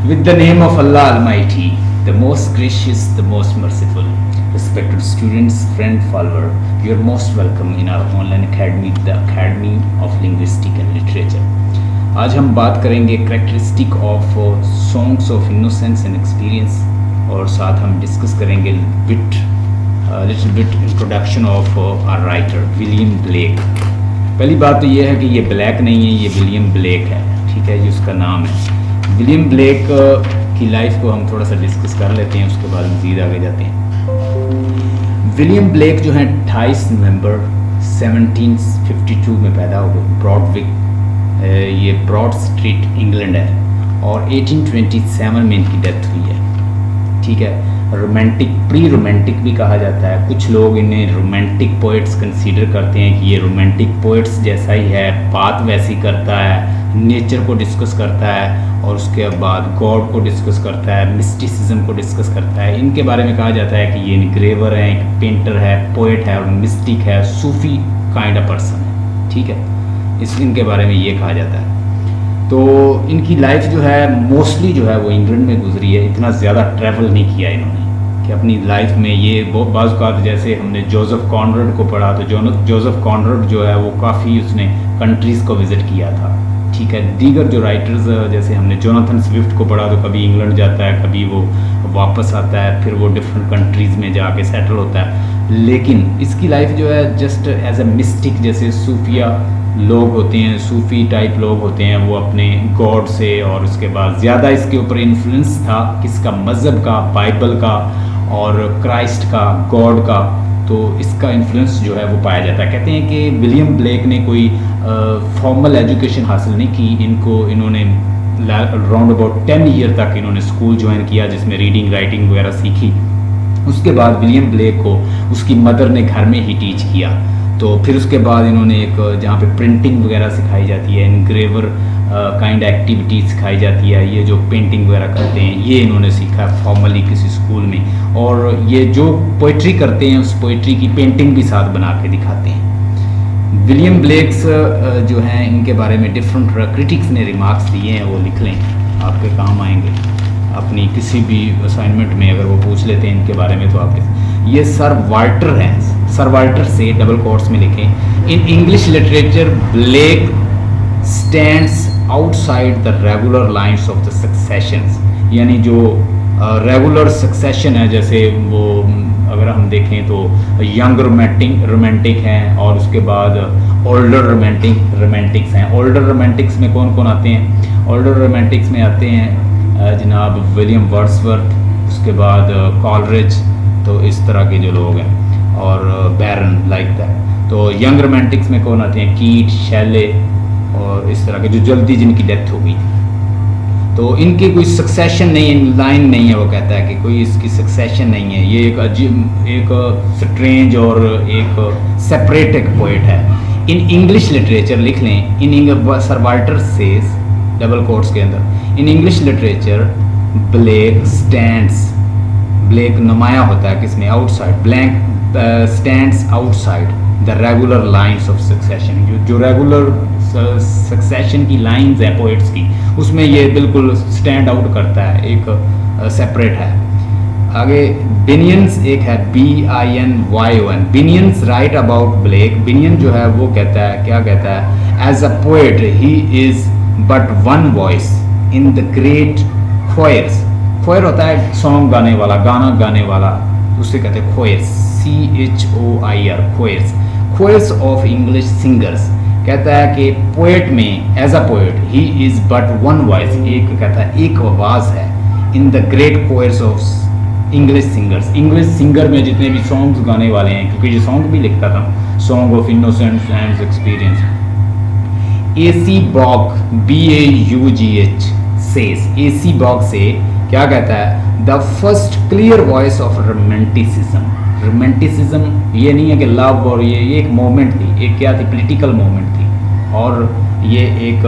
With the name of Allah Almighty, the most gracious, the most merciful. Respected students, friend, follower, you are most welcome in our online academy, the Academy of Linguistic and Literature. आज हम बात करेंगे characteristic of songs of innocence and experience, और साथ हम discuss करेंगे little bit introduction of our writer William Blake. पहली बात तो ये है कि ये ब्लैक नहीं है, ये विलियम ब्लेक है, ठीक है, ये उसका नाम है। विलियम ब्लेक की लाइफ को हम थोड़ा सा डिस्कस कर लेते हैं, उसके बाद मज़ीद आगे जाते हैं। विलियम ब्लेक जो है 28 नवंबर 1752 में पैदा हुए ब्रॉडविक, ये ब्रॉड स्ट्रीट इंग्लैंड है, और 1827 में इनकी डेथ हुई है, ठीक है। रोमांटिक, प्री रोमांटिक भी कहा जाता है, कुछ लोग इन्हें रोमांटिक पोइट्स कंसीडर करते हैं कि ये रोमांटिक पोइट्स जैसा ही है, बात वैसी करता है, नेचर को डिस्कस करता है, और उसके बाद गॉड को डिस्कस करता है, मिस्टिसिज्म को डिस्कस करता है। इनके बारे में कहा जाता है कि ये इनग्रेवर है, एक पेंटर है, पोइट है, और मिस्टिक है, सूफी काइंड ऑफ पर्सन है, ठीक है, इनके बारे में ये कहा जाता है। तो इनकी लाइफ जो है मोस्टली जो है वो इंग्लैंड में गुजरी है, इतना ज़्यादा ट्रैवल नहीं किया इन्होंने कि अपनी लाइफ में ये बाज़ का, जैसे हमने जोसेफ कॉनरड को पढ़ा तो जोसेफ कॉनरड जो है वो काफ़ी उसने कंट्रीज़ को विज़िट किया था, ठीक है। दीगर जो राइटर्स जैसे हमने जोनाथन स्विफ्ट को पढ़ा तो कभी इंग्लैंड जाता है, कभी वो वापस आता है, फिर वो डिफरेंट कंट्रीज़ में जाके सेटल होता है। लेकिन इसकी लाइफ जो है जस्ट एज ए मिस्टिक, जैसे सूफिया लोग होते हैं, सूफ़ी टाइप लोग होते हैं, वो अपने गॉड से, और उसके बाद ज़्यादा इसके ऊपर इन्फ्लुएंस था किसका, मज़हब का, बाइबल का और क्राइस्ट का, गॉड का, तो इसका इन्फ्लुएंस जो है वो पाया जाता है। कहते हैं कि विलियम ब्लेक ने कोई फॉर्मल एजुकेशन हासिल नहीं की, इन्होंने राउंड अबाउट 10 ईयर तक इन्होंने स्कूल ज्वाइन किया जिसमें रीडिंग राइटिंग वगैरह सीखी। उसके बाद विलियम ब्लेक को उसकी मदर ने घर में ही टीच किया, तो फिर उसके बाद इन्होंने एक जहाँ पे प्रिंटिंग वगैरह सिखाई जाती है, इनग्रेवर काइंड एक्टिविटी सिखाई जाती है, ये जो पेंटिंग वगैरह करते हैं ये इन्होंने सीखा फॉर्मली किसी स्कूल में, और ये जो पोइट्री करते हैं उस पोइट्री की पेंटिंग भी साथ बना के दिखाते हैं। विलियम ब्लेक्स जो हैं इनके बारे में डिफरेंट क्रिटिक्स ने रिमार्क्स दिए हैं, वो लिख लें, आपके काम आएंगे अपनी किसी भी असाइनमेंट में अगर वो पूछ लेते हैं इनके बारे में तो आप। ये सर वाल्टर हैं, सर वाल्टर से डबल कोट्स में लिखें, in English literature Blake stands outside the regular lines of the successions, यानी जो रेगुलर सक्सेशन है, जैसे वो अगर हम देखें तो यंग रोमांटिक हैं, और उसके बाद ओल्डर रोमांटिक्स हैं। ओल्डर रोमांटिक्स में कौन कौन आते हैं? ओल्डर रोमांटिक्स में आते हैं जनाब विलियम वर्ड्सवर्थ, उसके बाद कॉलरिज, तो इस तरह के जो लोग हैं, और बैरन लाइक दैट। तो यंग रोमांटिक्स में कौन आते हैं? कीट, शैले, और इस तरह के जो जल्दी जिनकी डेथ हो गई थी। तो इनकी कोई सक्सेशन नहीं, लाइन नहीं है, वो कहता है कि कोई इसकी सक्सेशन नहीं है, ये एक अजीब, एक स्ट्रेंज और एक सेपरेट एक पोइट है। इन इंग्लिश लिटरेचर लिख लें, in sir Walter says double quotes के अंदर, in English literature Blake stands, Blake नुमाया होता है किसमें? Outside, blank stands outside the regular lines of succession, जो रेगुलर सक्सेशन की लाइंस है पोइट्स की, उसमें ये बिल्कुल स्टैंड आउट करता है, एक सेपरेट है। आगे बिनियंस एक है, BINYON, Binyon's write about Blake. Binyon जो है वो कहता है, क्या कहता है? As a poet he is but one voice in the great choirs. Choir होता है सॉन्ग गाने वाला, गाना गाने वाला, उसे कहते हैं choirs, CHOIR, choirs, choirs of English singers. कहता है कि पोएट में, as a poet he is but one voice, एक कहता है एक आवाज़ है, in the great choirs of English singers. English singer में जितने भी सॉन्ग्स गाने वाले हैं, क्योंकि ये सॉन्ग भी लिखता था, song of innocence and experience. AC बॉक, BAUGH says, AC बॉक से क्या कहता है? The first clear voice of romanticism. Romanticism ये नहीं है कि लव, और ये एक मोमेंट थी, एक क्या थी? पॉलिटिकल मोमेंट थी, और ये एक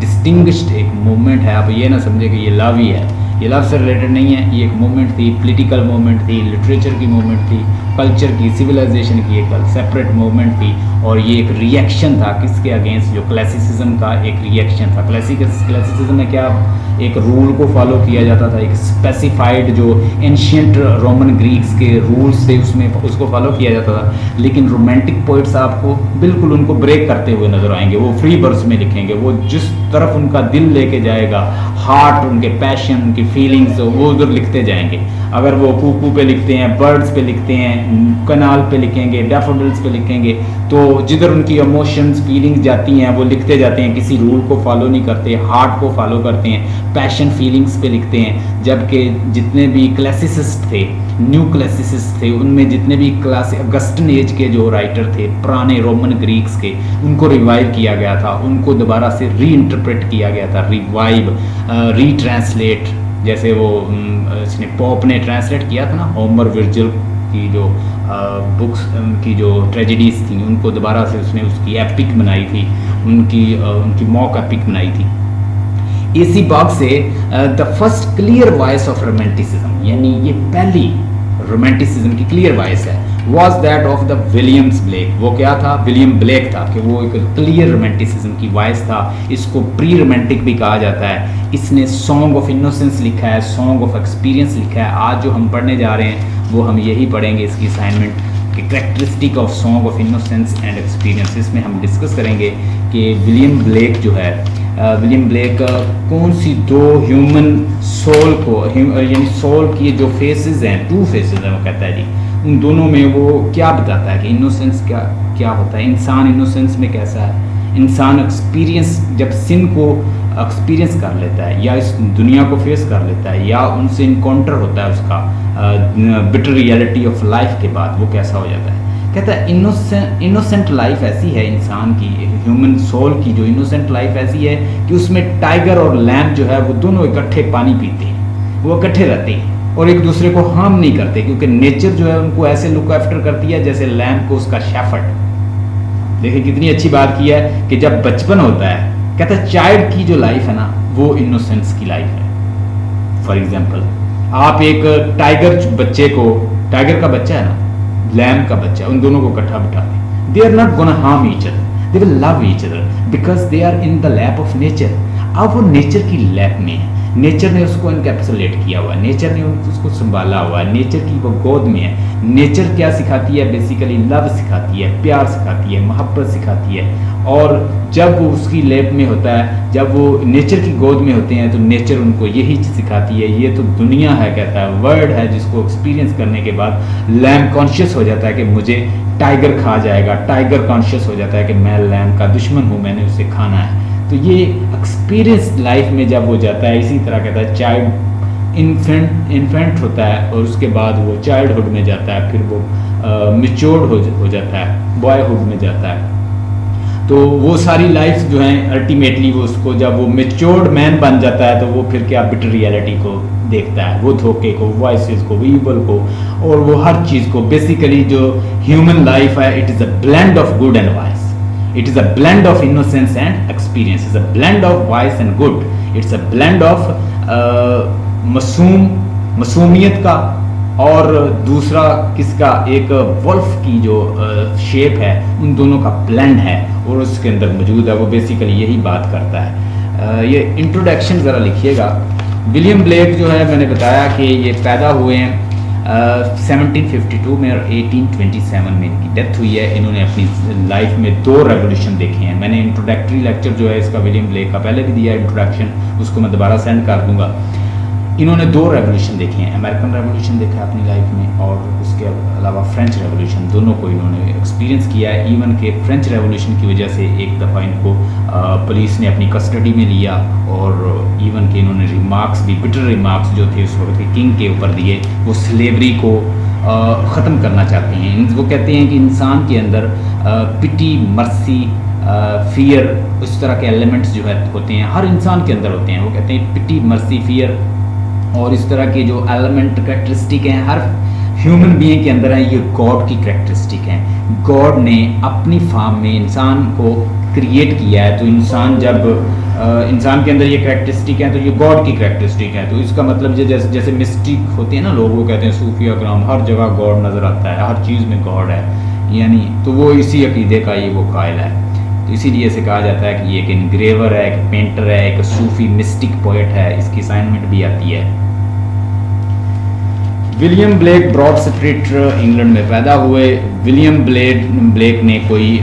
डिस्टिंग्विश्ड एक मूवमेंट है। आप ये ना समझे कि ये लव ही है, ये लव से रिलेटेड नहीं है, ये एक मूवमेंट थी, पॉलिटिकल मूवमेंट थी, लिटरेचर की मूवमेंट थी, कल्चर की, सिविलाइजेशन की एक सेपरेट मूवमेंट थी, और ये एक रिएक्शन था किसके अगेंस्ट? जो क्लासिसिज्म का एक रिएक्शन था। क्लासिसिज्म में क्या? एक रूल को फॉलो किया जाता था, एक स्पेसिफाइड जो एंशियंट रोमन ग्रीक्स के रूल्स थे उसमें उसको फॉलो किया जाता था। लेकिन रोमांटिक पोइट्स आपको बिल्कुल उनको ब्रेक करते हुए नजर आएंगे। वो फ्री वर्स में लिखेंगे, वो जिस तरफ उनका दिल लेके जाएगा, हार्ट, उनके पैशन, उनकी फीलिंग्स, वो उधर लिखते जाएंगे। अगर वो कूकू पे लिखते हैं, बर्ड्स पे लिखते हैं, कनाल पे लिखेंगे, डैफोडिल्स पे लिखेंगे, तो जिधर उनकी इमोशंस फीलिंग्स जाती हैं वो लिखते जाते हैं। किसी रूल को फॉलो नहीं करते, हार्ट को फॉलो करते हैं, पैशन फीलिंग्स पे लिखते हैं। जबकि जितने भी क्लासिसिस्ट थे, न्यू क्लासिसिस्ट थे, उनमें जितने भी क्लास अगस्टन एज के जो राइटर थे, पुराने रोमन ग्रीक्स के, उनको रिवाइव किया गया था, उनको दोबारा से री इंटरप्रेट किया गया था। रिवाइव, रीट्रांसलेट, जैसे वो इसने पॉप ने ट्रांसलेट किया था ना होमर वर्जिल की जो बुक्स की जो ट्रेजेडीज थी, उनको दोबारा से उसने उसकी एपिक बनाई थी, उनकी मॉक एपिक बनाई थी। इसी बात से the first clear voice of romanticism, यानी ये पहली रोमांटिसिज्म की क्लियर वॉइस है, was that of the Williams Blake. वो क्या था? विलियम ब्लेक था कि वो एक क्लियर रोमांटिसिज्म की वॉइस था। इसको प्री रोमांटिक भी कहा जाता है। इसने सॉन्ग ऑफ इनोसेंस लिखा है, सॉन्ग ऑफ एक्सपीरियंस लिखा है। आज जो हम पढ़ने जा रहे हैं वो हम यही पढ़ेंगे, इसकी असाइनमेंट कि characteristic of song of innocence and experience. इसमें हम डिस्कस करेंगे कि विलियम ब्लेक जो है, विलियम ब्लेक कौन सी दो ह्यूमन सोल को, यानी सोल की जो फेसेस हैं, टू फेसेस हैं, वो कहता है जी, उन दोनों में वो क्या बताता है कि इनोसेंस क्या होता है, इंसान इनोसेंस में कैसा है, इंसान एक्सपीरियंस जब सिन को एक्सपीरियंस कर लेता है या इस दुनिया को फेस कर लेता है या उनसे इनकाउंटर होता है उसका बिटर रियलिटी ऑफ लाइफ के बाद, वो कैसा हो जाता है। कहता है इनोसेंट लाइफ ऐसी है इंसान की, ह्यूमन सोल की जो इनोसेंट लाइफ ऐसी है कि उसमें टाइगर और लैम्प जो है वो दोनों इकट्ठे पानी पीते हैं, वो इकट्ठे रहते हैं और एक दूसरे को हार्म नहीं करते, क्योंकि नेचर जो है उनको ऐसे लुक आफ्टर करती है जैसे लैम्प को उसका शेफर्ड। देखिए कितनी अच्छी बात की है कि जब बचपन होता है, कहता है चाइल्ड की जो लाइफ है ना वो इनोसेंस की लाइफ है। फॉर एग्जाम्पल, आप एक टाइगर बच्चे को, टाइगर का बच्चा है ना, लैम्प का बच्चा, उन दोनों को इकट्ठा बिठा दें, they are not gonna harm each other, they will love each other because they are in the lap of nature. अब वो नेचर की लैप में है, नेचर ने उसको इनकैप्सुलेट किया हुआ है, नेचर ने उसको संभाला हुआ है, नेचर की वो गोद में है। नेचर क्या सिखाती है? बेसिकली लव सिखाती है, प्यार सिखाती है, मोहब्बत सिखाती है। और जब वो उसकी लैप में होता है, जब वो नेचर की गोद में होते हैं, तो नेचर उनको यही चीज़ सिखाती है। ये तो दुनिया है, कहता है, वर्ल्ड है, जिसको एक्सपीरियंस करने के बाद लैम्प कॉन्शियस हो जाता है कि मुझे टाइगर खा जाएगा, टाइगर कॉन्शियस हो जाता है कि मैं लैम्प का दुश्मन हूँ, मैंने उसे खाना है। तो ये एक्सपीरियंस लाइफ में जब हो जाता है, इसी तरह कहता है चाइल्ड इन्फेंट होता है और उसके बाद वो चाइल्डहुड में जाता है, फिर वो मैच्योर्ड हो जाता है, बॉयहुड में जाता है। तो वो सारी लाइफ जो है अल्टीमेटली वो उसको, जब वो मैच्योर्ड मैन बन जाता है, तो वो फिर क्या बिटर रियलिटी को देखता है, वो धोखे को, वॉइसेस को, ईवल को, और वो हर चीज़ को। बेसिकली जो ह्यूमन लाइफ है, it is a blend of good and vice, it is a blend of innocence and experience, it's a blend of wise and good, it's a blend of मासूमियत का, और दूसरा किसका, एक वुल्फ की जो शेप है, उन दोनों का ब्लेंड है और उसके अंदर मौजूद है। वो बेसिकली यही बात करता है। ये इंट्रोडक्शन ज़रा लिखिएगा। विलियम ब्लेक जो है, मैंने बताया कि ये पैदा हुए हैं 1752 में और 1827 में इनकी डेथ हुई है। इन्होंने अपनी लाइफ में 2 रेवोल्यूशन देखे हैं। मैंने इंट्रोडक्टरी लेक्चर जो है इसका विलियम ब्लेक का पहले भी दिया इंट्रोडक्शन, उसको मैं दोबारा सेंड कर दूंगा। इन्होंने 2 रेवोल्यूशन देखे हैं, अमेरिकन रेवोल्यूशन देखा है अपनी लाइफ में और उसके अलावा फ्रेंच रेवोल्यूशन, दोनों को इन्होंने एक्सपीरियंस किया है। इवन के फ्रेंच रेवोल्यूशन की वजह से एक दफ़ा इनको पुलिस ने अपनी कस्टडी में लिया और इवन के इन्होंने रिमार्क्स भी, बिटर रिमार्क्स जो थे उस वक्त के किंग के ऊपर दिए। वो स्लेवरी को ख़त्म करना चाहते हैं। वो कहते हैं कि इंसान के अंदर पिटी, मर्सी, फियर, उस तरह के एलिमेंट्स जो है होते हैं, हर इंसान के अंदर होते हैं। वो कहते हैं पिटी, मर्सी, फियर और इस तरह के जो एलिमेंट कैरेक्टरिस्टिक हैं हर ह्यूमन बीइंग के अंदर है, ये गॉड की कैरेक्टरिस्टिक हैं। गॉड ने अपनी फॉर्म में इंसान को क्रिएट किया है, तो इंसान जब इंसान के अंदर ये कैरेक्टरिस्टिक है तो ये गॉड की कैरेक्टरिस्टिक है। तो इसका मतलब जैसे मिस्टिक होती है ना, लोग वो कहते हैं सूफिया कराम, हर जगह गॉड नज़र आता है, हर चीज़ में गॉड है, यानी तो वो इसी अकीदे का ये वो कायल है। तो तो इसीलिए इसे कहा जाता है कि ये एक इनग्रेवर है, एक पेंटर है, एक सूफी मिस्टिक पोएट है। इसकी असाइनमेंट भी आती है। William Blake Broad Street England में पैदा हुए। विलियम ब्लेक ने कोई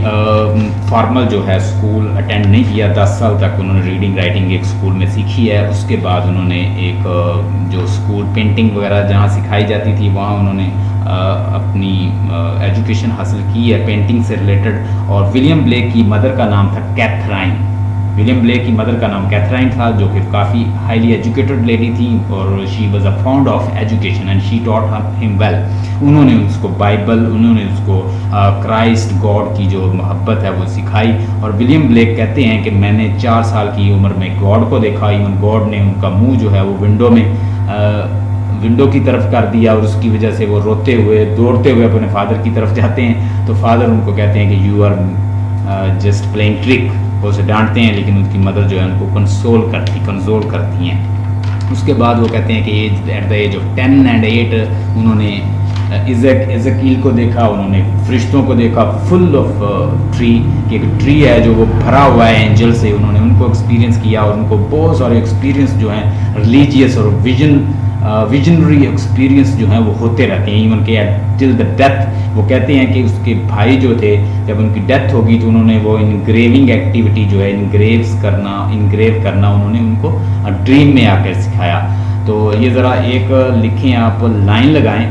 फॉर्मल जो है स्कूल अटेंड नहीं किया। 10 साल तक उन्होंने रीडिंग राइटिंग एक स्कूल में सीखी है। उसके बाद उन्होंने एक जो स्कूल पेंटिंग वगैरह जहाँ सिखाई जाती थी वहाँ उन्होंने अपनी एजुकेशन हासिल की है पेंटिंग से रिलेटेड। और विलियम ब्लेक की मदर का नाम था कैथराइन। विलियम ब्लेक की मदर का नाम कैथराइन था, जो कि काफ़ी हाईली एजुकेटेड लेडी थी और she was a found of education and she taught him well. उन्होंने उसको बाइबल, उन्होंने उसको क्राइस्ट गॉड की जो मोहब्बत है वो सिखाई। और विलियम ब्लेक कहते हैं कि मैंने 4 साल की उम्र में गॉड को देखा। इवन गॉड ने उनका मुंह जो है वो विंडो की तरफ कर दिया और उसकी वजह से वो रोते हुए दौड़ते हुए अपने फादर की तरफ जाते हैं। तो फादर उनको कहते हैं कि you are just playing trick, वो उसे डांटते हैं, लेकिन उनकी मदर जो है उनको कंसोल करती हैं। उसके बाद वो कहते हैं कि at the age of 10 and 8 उन्होंने इज़कील को देखा, उन्होंने फरिश्तों को देखा फुल ऑफ ट्री, कि एक ट्री है जो वो भरा हुआ है एंजल से। उन्होंने उनको एक्सपीरियंस किया और उनको बहुत सारे एक्सपीरियंस जो हैं रिलीजियस और विजनरी एक्सपीरियंस जो हैं वो होते रहते हैं। इवन के टिल द डेथ वो कहते हैं कि उसके भाई जो थे जब उनकी डेथ होगी तो उन्होंने वो इनग्रेविंग एक्टिविटी जो है इनग्रेव करना उन्होंने उनको ड्रीम में आकर सिखाया। तो ये ज़रा एक लिखें, आप लाइन लगाएं,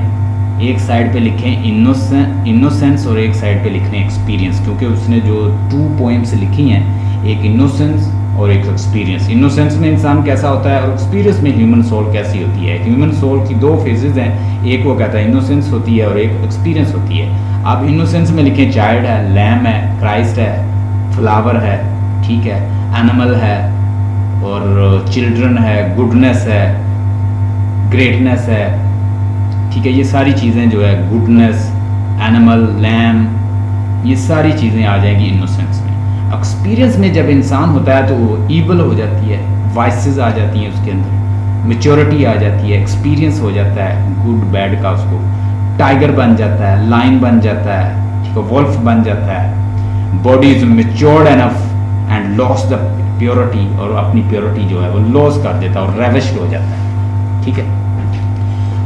एक साइड पे लिखें इनोसेंस और एक साइड पे लिखें एक्सपीरियंस, क्योंकि उसने जो 2 पोएम्स लिखी हैं, एक इनोसेंस और एक एक्सपीरियंस। इनोसेंस में इंसान कैसा होता है और एक्सपीरियंस में ह्यूमन सोल कैसी होती है। ह्यूमन सोल की 2 फेजेज हैं, एक वो कहता है इनोसेंस होती है और एक एक्सपीरियंस होती है। आप इनोसेंस में लिखें चाइल्ड है, लैम है, क्राइस्ट है, फ्लावर है, ठीक है, एनिमल है और चिल्ड्रन है, गुडनेस है, ग्रेटनेस है, ठीक है। ये सारी चीज़ें जो है गुडनेस, एनिमल, लैम, ये सारी चीज़ें आ जाएंगी इनोसेंस में। एक्सपीरियंस में जब इंसान होता है तो वो ईवल हो जाती है, वाइसेस आ जाती हैं उसके अंदर, मेच्योरिटी आ जाती है, एक्सपीरियंस हो जाता है गुड बैड का, उसको टाइगर बन जाता है, लाइन बन जाता है, ठीक है, वॉल्फ बन जाता है। Body is matured enough and loss the purity, और अपनी प्योरिटी जो है वो लॉस कर देता है और रेविश्ड हो जाता है, ठीक है।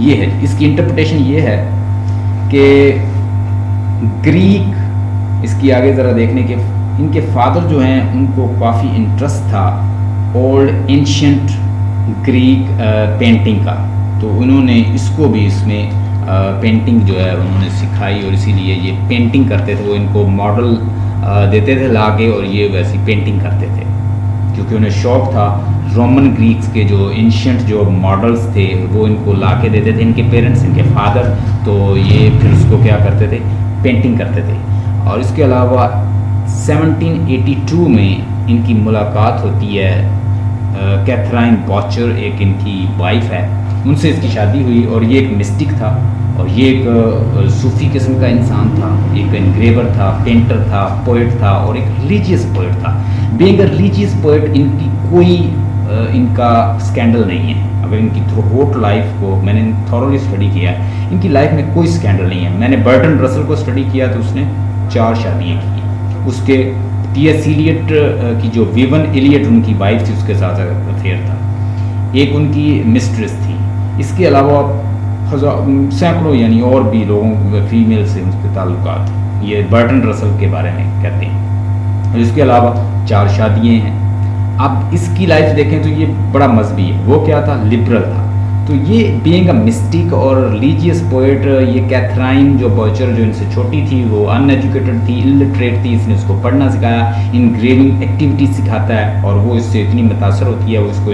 ये है इसकी इंटरप्रिटेशन, ये है कि ग्रीक, इसकी आगे ज़रा देखने के, इनके फादर जो हैं उनको काफ़ी इंटरेस्ट था ओल्ड एंशिएंट ग्रीक पेंटिंग का, तो उन्होंने इसको भी इसमें पेंटिंग जो है उन्होंने सिखाई और इसीलिए ये पेंटिंग करते थे। वो इनको मॉडल देते थे ला के और ये वैसी पेंटिंग करते थे, क्योंकि उन्हें शौक था। रोमन ग्रीक्स के जो एंशिएंट जो मॉडल्स थे वो इनको ला के देते थे इनके पेरेंट्स, इनके फादर, तो ये फिर उसको क्या करते थे, पेंटिंग करते थे। और इसके अलावा 1782 में इनकी मुलाकात होती है कैथराइन बॉचर, एक इनकी वाइफ है, उनसे इसकी शादी हुई। और ये एक मिस्टिक था और ये एक सूफी किस्म का इंसान था, एक इनग्रेवर था, पेंटर था, पोएट था और एक रिलीजियस पोएट था। बीइंग अ रिलीजियस पोएट इनकी कोई इनका स्कैंडल नहीं है। अगर इनकी थ्रू आउट लाइफ को मैंने थॉरोली स्टडी किया है, इनकी लाइफ में कोई स्कैंडल नहीं है। मैंने बर्टन रसल को स्टडी किया तो उसने 4 शादियाँ की। उसके टी.एस. इलियट की जो विवन इलियट उनकी वाइफ थी उसके साथ अफेयर था, एक उनकी मिस्ट्रेस थी। इसके अलावा सैकड़ों यानी और भी लोगों फीमेल से उसके ताल्लुकात, ये बर्टन रसल के बारे में कहते हैं। और इसके अलावा 4 शादियाँ हैं। अब इसकी लाइफ देखें तो ये बड़ा मजहबी है। वो क्या था, लिबरल था। तो ये बीइंग अ मिस्टिक और रिलीजियस पोएट, ये कैथराइन जो बॉचर जो इनसे छोटी थी वो अनएजुकेटेड थी, इलिटरेट थी, इसने उसको पढ़ना सिखाया, इनग्रेविंग एक्टिविटी सिखाता है और वो इससे इतनी मुतासर होती है, वो इसको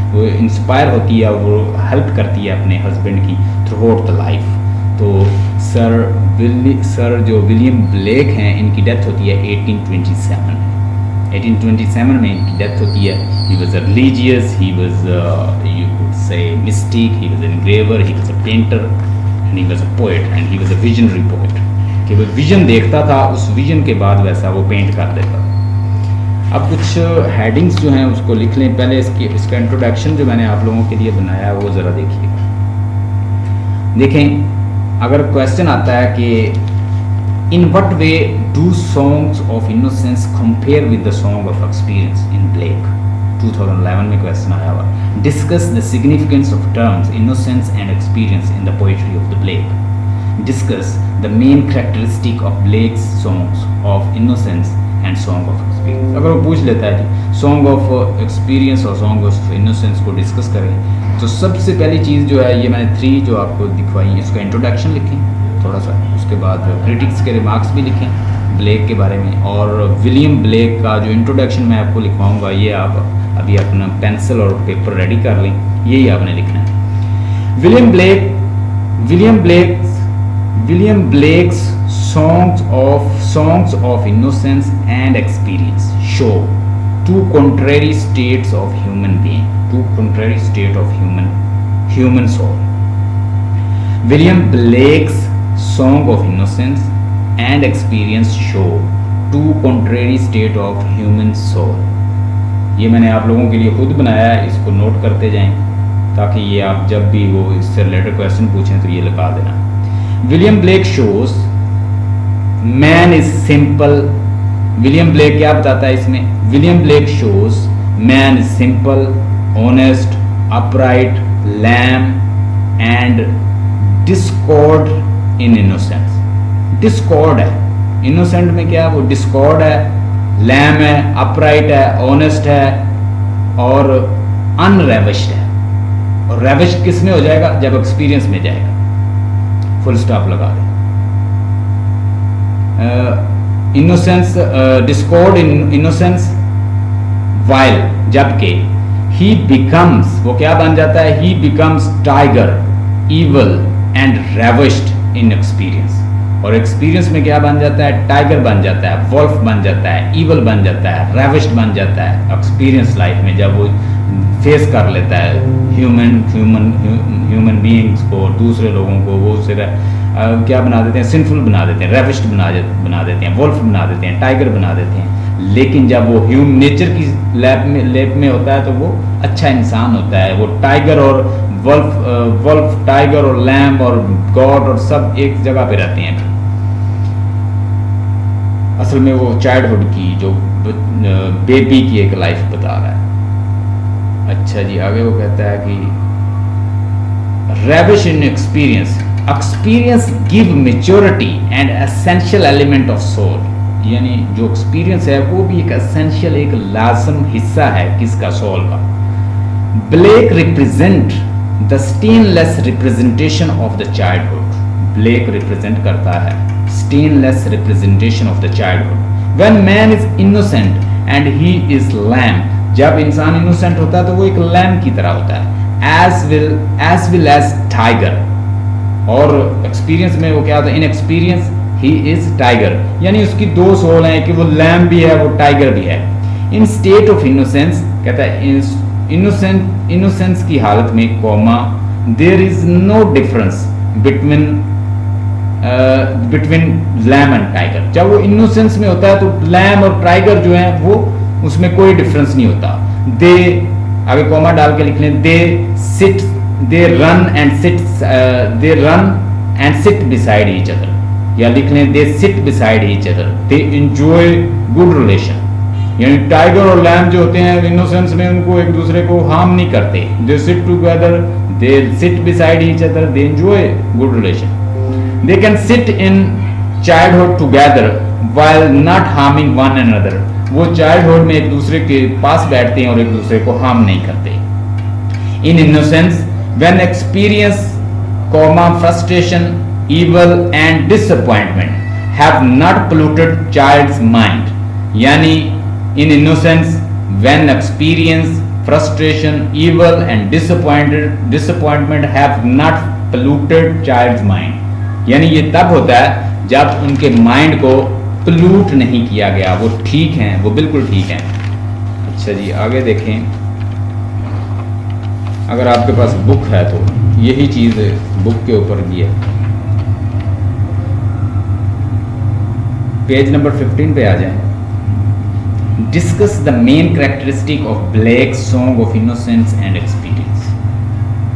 वो इंस्पायर होती है, वो हेल्प करती है अपने हस्बैंड की थ्रू आउट द लाइफ। तो सर जो विलियम ब्लेक हैं इनकी डेथ होती है 1827 में इनकी डेथ होती है। He was a religious, he was you could say mystic, he was an engraver, he was a painter and he was a poet and he was a visionary poet, कि वो vision देखता था, उस vision के बाद वैसा वो paint कर देता था। अब कुछ हेडिंग्स जो हैं उसको लिख लें। पहले इसका इंट्रोडक्शन जो मैंने आप लोगों के लिए बनाया है वो ज़रा देखिएगा। देखें, अगर क्वेश्चन आता है कि In what way do songs of innocence compare with the song of experience in Blake? 2011 में क्वेश्चन आया हुआ. Discuss the significance of terms innocence and experience in the poetry of the Blake. Discuss the main characteristic of Blake's songs of innocence and song of experience. अगर वो पूछ लेता है कि song of experience और song of innocence को discuss करें, तो सबसे पहली चीज़ जो है, ये मैंने 3 जो आपको दिखवाई है, इसका इंट्रोडक्शन लिखें थोड़ा सा, उसके बाद क्रिटिक्स के रिमार्क्स भी लिखें ब्लेक के बारे में, और विलियम ब्लेक का जो इंट्रोडक्शन मैं आपको लिखवाऊंगा, ये आप अभी अपना पेंसिल और पेपर रेडी कर लें, यही आपने लिखना है. William Blake's songs of innocence and experience show two contrary states of human soul. William Blake's song of innocence and experience show two contrary state of human soul. ये मैंने आप लोगों के लिए खुद बनाया है, इसको नोट करते जाएं ताकि ये आप जब भी वो इससे रिलेटेड क्वेश्चन पूछें तो ये लगा देना. William Blake shows man is simple. William Blake क्या बताता है इसमें? William Blake shows man is simple, honest, upright, lamb and discord in innocence. Discord है इनोसेंट में, क्या वो डिस्कॉर्ड है, लैम है, अपराइट है, ऑनेस्ट है और अनरेविश्ड है. और रेविश्ड किस में हो जाएगा? जब एक्सपीरियंस में जाएगा. फुल स्टॉप लगा दें. Innocence, discord in innocence, while, जबकि ही बिकम्स, वो क्या बन जाता है? He becomes tiger, evil and ravished in experience. और एक्सपीरियंस में क्या बन जाता है? टाइगर बन जाता है, वॉल्फ बन जाता है, इवल बन जाता है, रेविश्ड बन जाता है एक्सपीरियंस लाइफ में, जब वो फेस कर लेता है ह्यूमन बीइंग्स को, दूसरे लोगों को. वो सिर्फ क्या बना देते हैं? सिंफुल बना देते हैं, रेविश्ड बना देते हैं, वॉल्फ बना देते हैं, टाइगर बना देते हैं. लेकिन जब वो ह्यूमन नेचर की लैब में होता है तो वो अच्छा इंसान होता है. वो टाइगर और वॉल्फ, टाइगर और लैम्ब और गॉड और सब एक जगह पे रहते हैं. असल में वो चाइल्डहुड की, जो बेबी की एक लाइफ बता रहा है. अच्छा जी, आगे वो कहता है कि ravish in experience give maturity and essential element of soul. यानी जो एक्सपीरियंस है वो भी एक एसेंशियल, एक लाजम हिस्सा है किसका? सोल का. Blake represent the stainless representation of the childhood. Blake represent करता है stainless representation of the childhood. When man is innocent and he is lamb. जब इंसान इनोसेंट होता है तो वो एक लैम की तरह होता है. As well as tiger. और एक्सपीरियंस में वो क्या होता है? In experience he is tiger. यानी उसकी 2 सोल हैं कि वो लैम भी है, वो टाइगर भी है. इन स्टेट ऑफ इनोसेंस, कहता है इनोसेंस की हालत में, comma, there is no difference between lamb and tiger. जब वो इनोसेंस में होता है तो लैम और टाइगर जो है वो, उसमें कोई डिफरेंस नहीं होता. दे, आगे कॉमा डाल के लिख लें, they run and sit beside each other. या लिख लें, they sit beside each other, they enjoy good relation. यानी टाइगर और लैम जो होते हैं इनोसेंस में, उनको एक दूसरे को हार्म नहीं करते. They sit together, they sit beside each other, they enjoy good relation. They can sit in childhood together while not harming one another. वो चाइल्डहुड में एक दूसरे के पास बैठते हैं और एक दूसरे को हार्म नहीं करते. In innocence when experience, frustration, evil and disappointment have not polluted child's mind. यानी in innocence, when experience, frustration, evil and disappointment have not polluted child's mind. यानी ये तब होता है जब उनके माइंड को पोल्यूट नहीं किया गया. वो ठीक हैं, वो बिल्कुल ठीक हैं. अच्छा जी, आगे देखें. अगर आपके पास बुक है तो यही चीज़ बुक के ऊपर भी है. पेज नंबर 15 पे आ जाए. Discuss the main characteristic of Blake song of innocence and experience.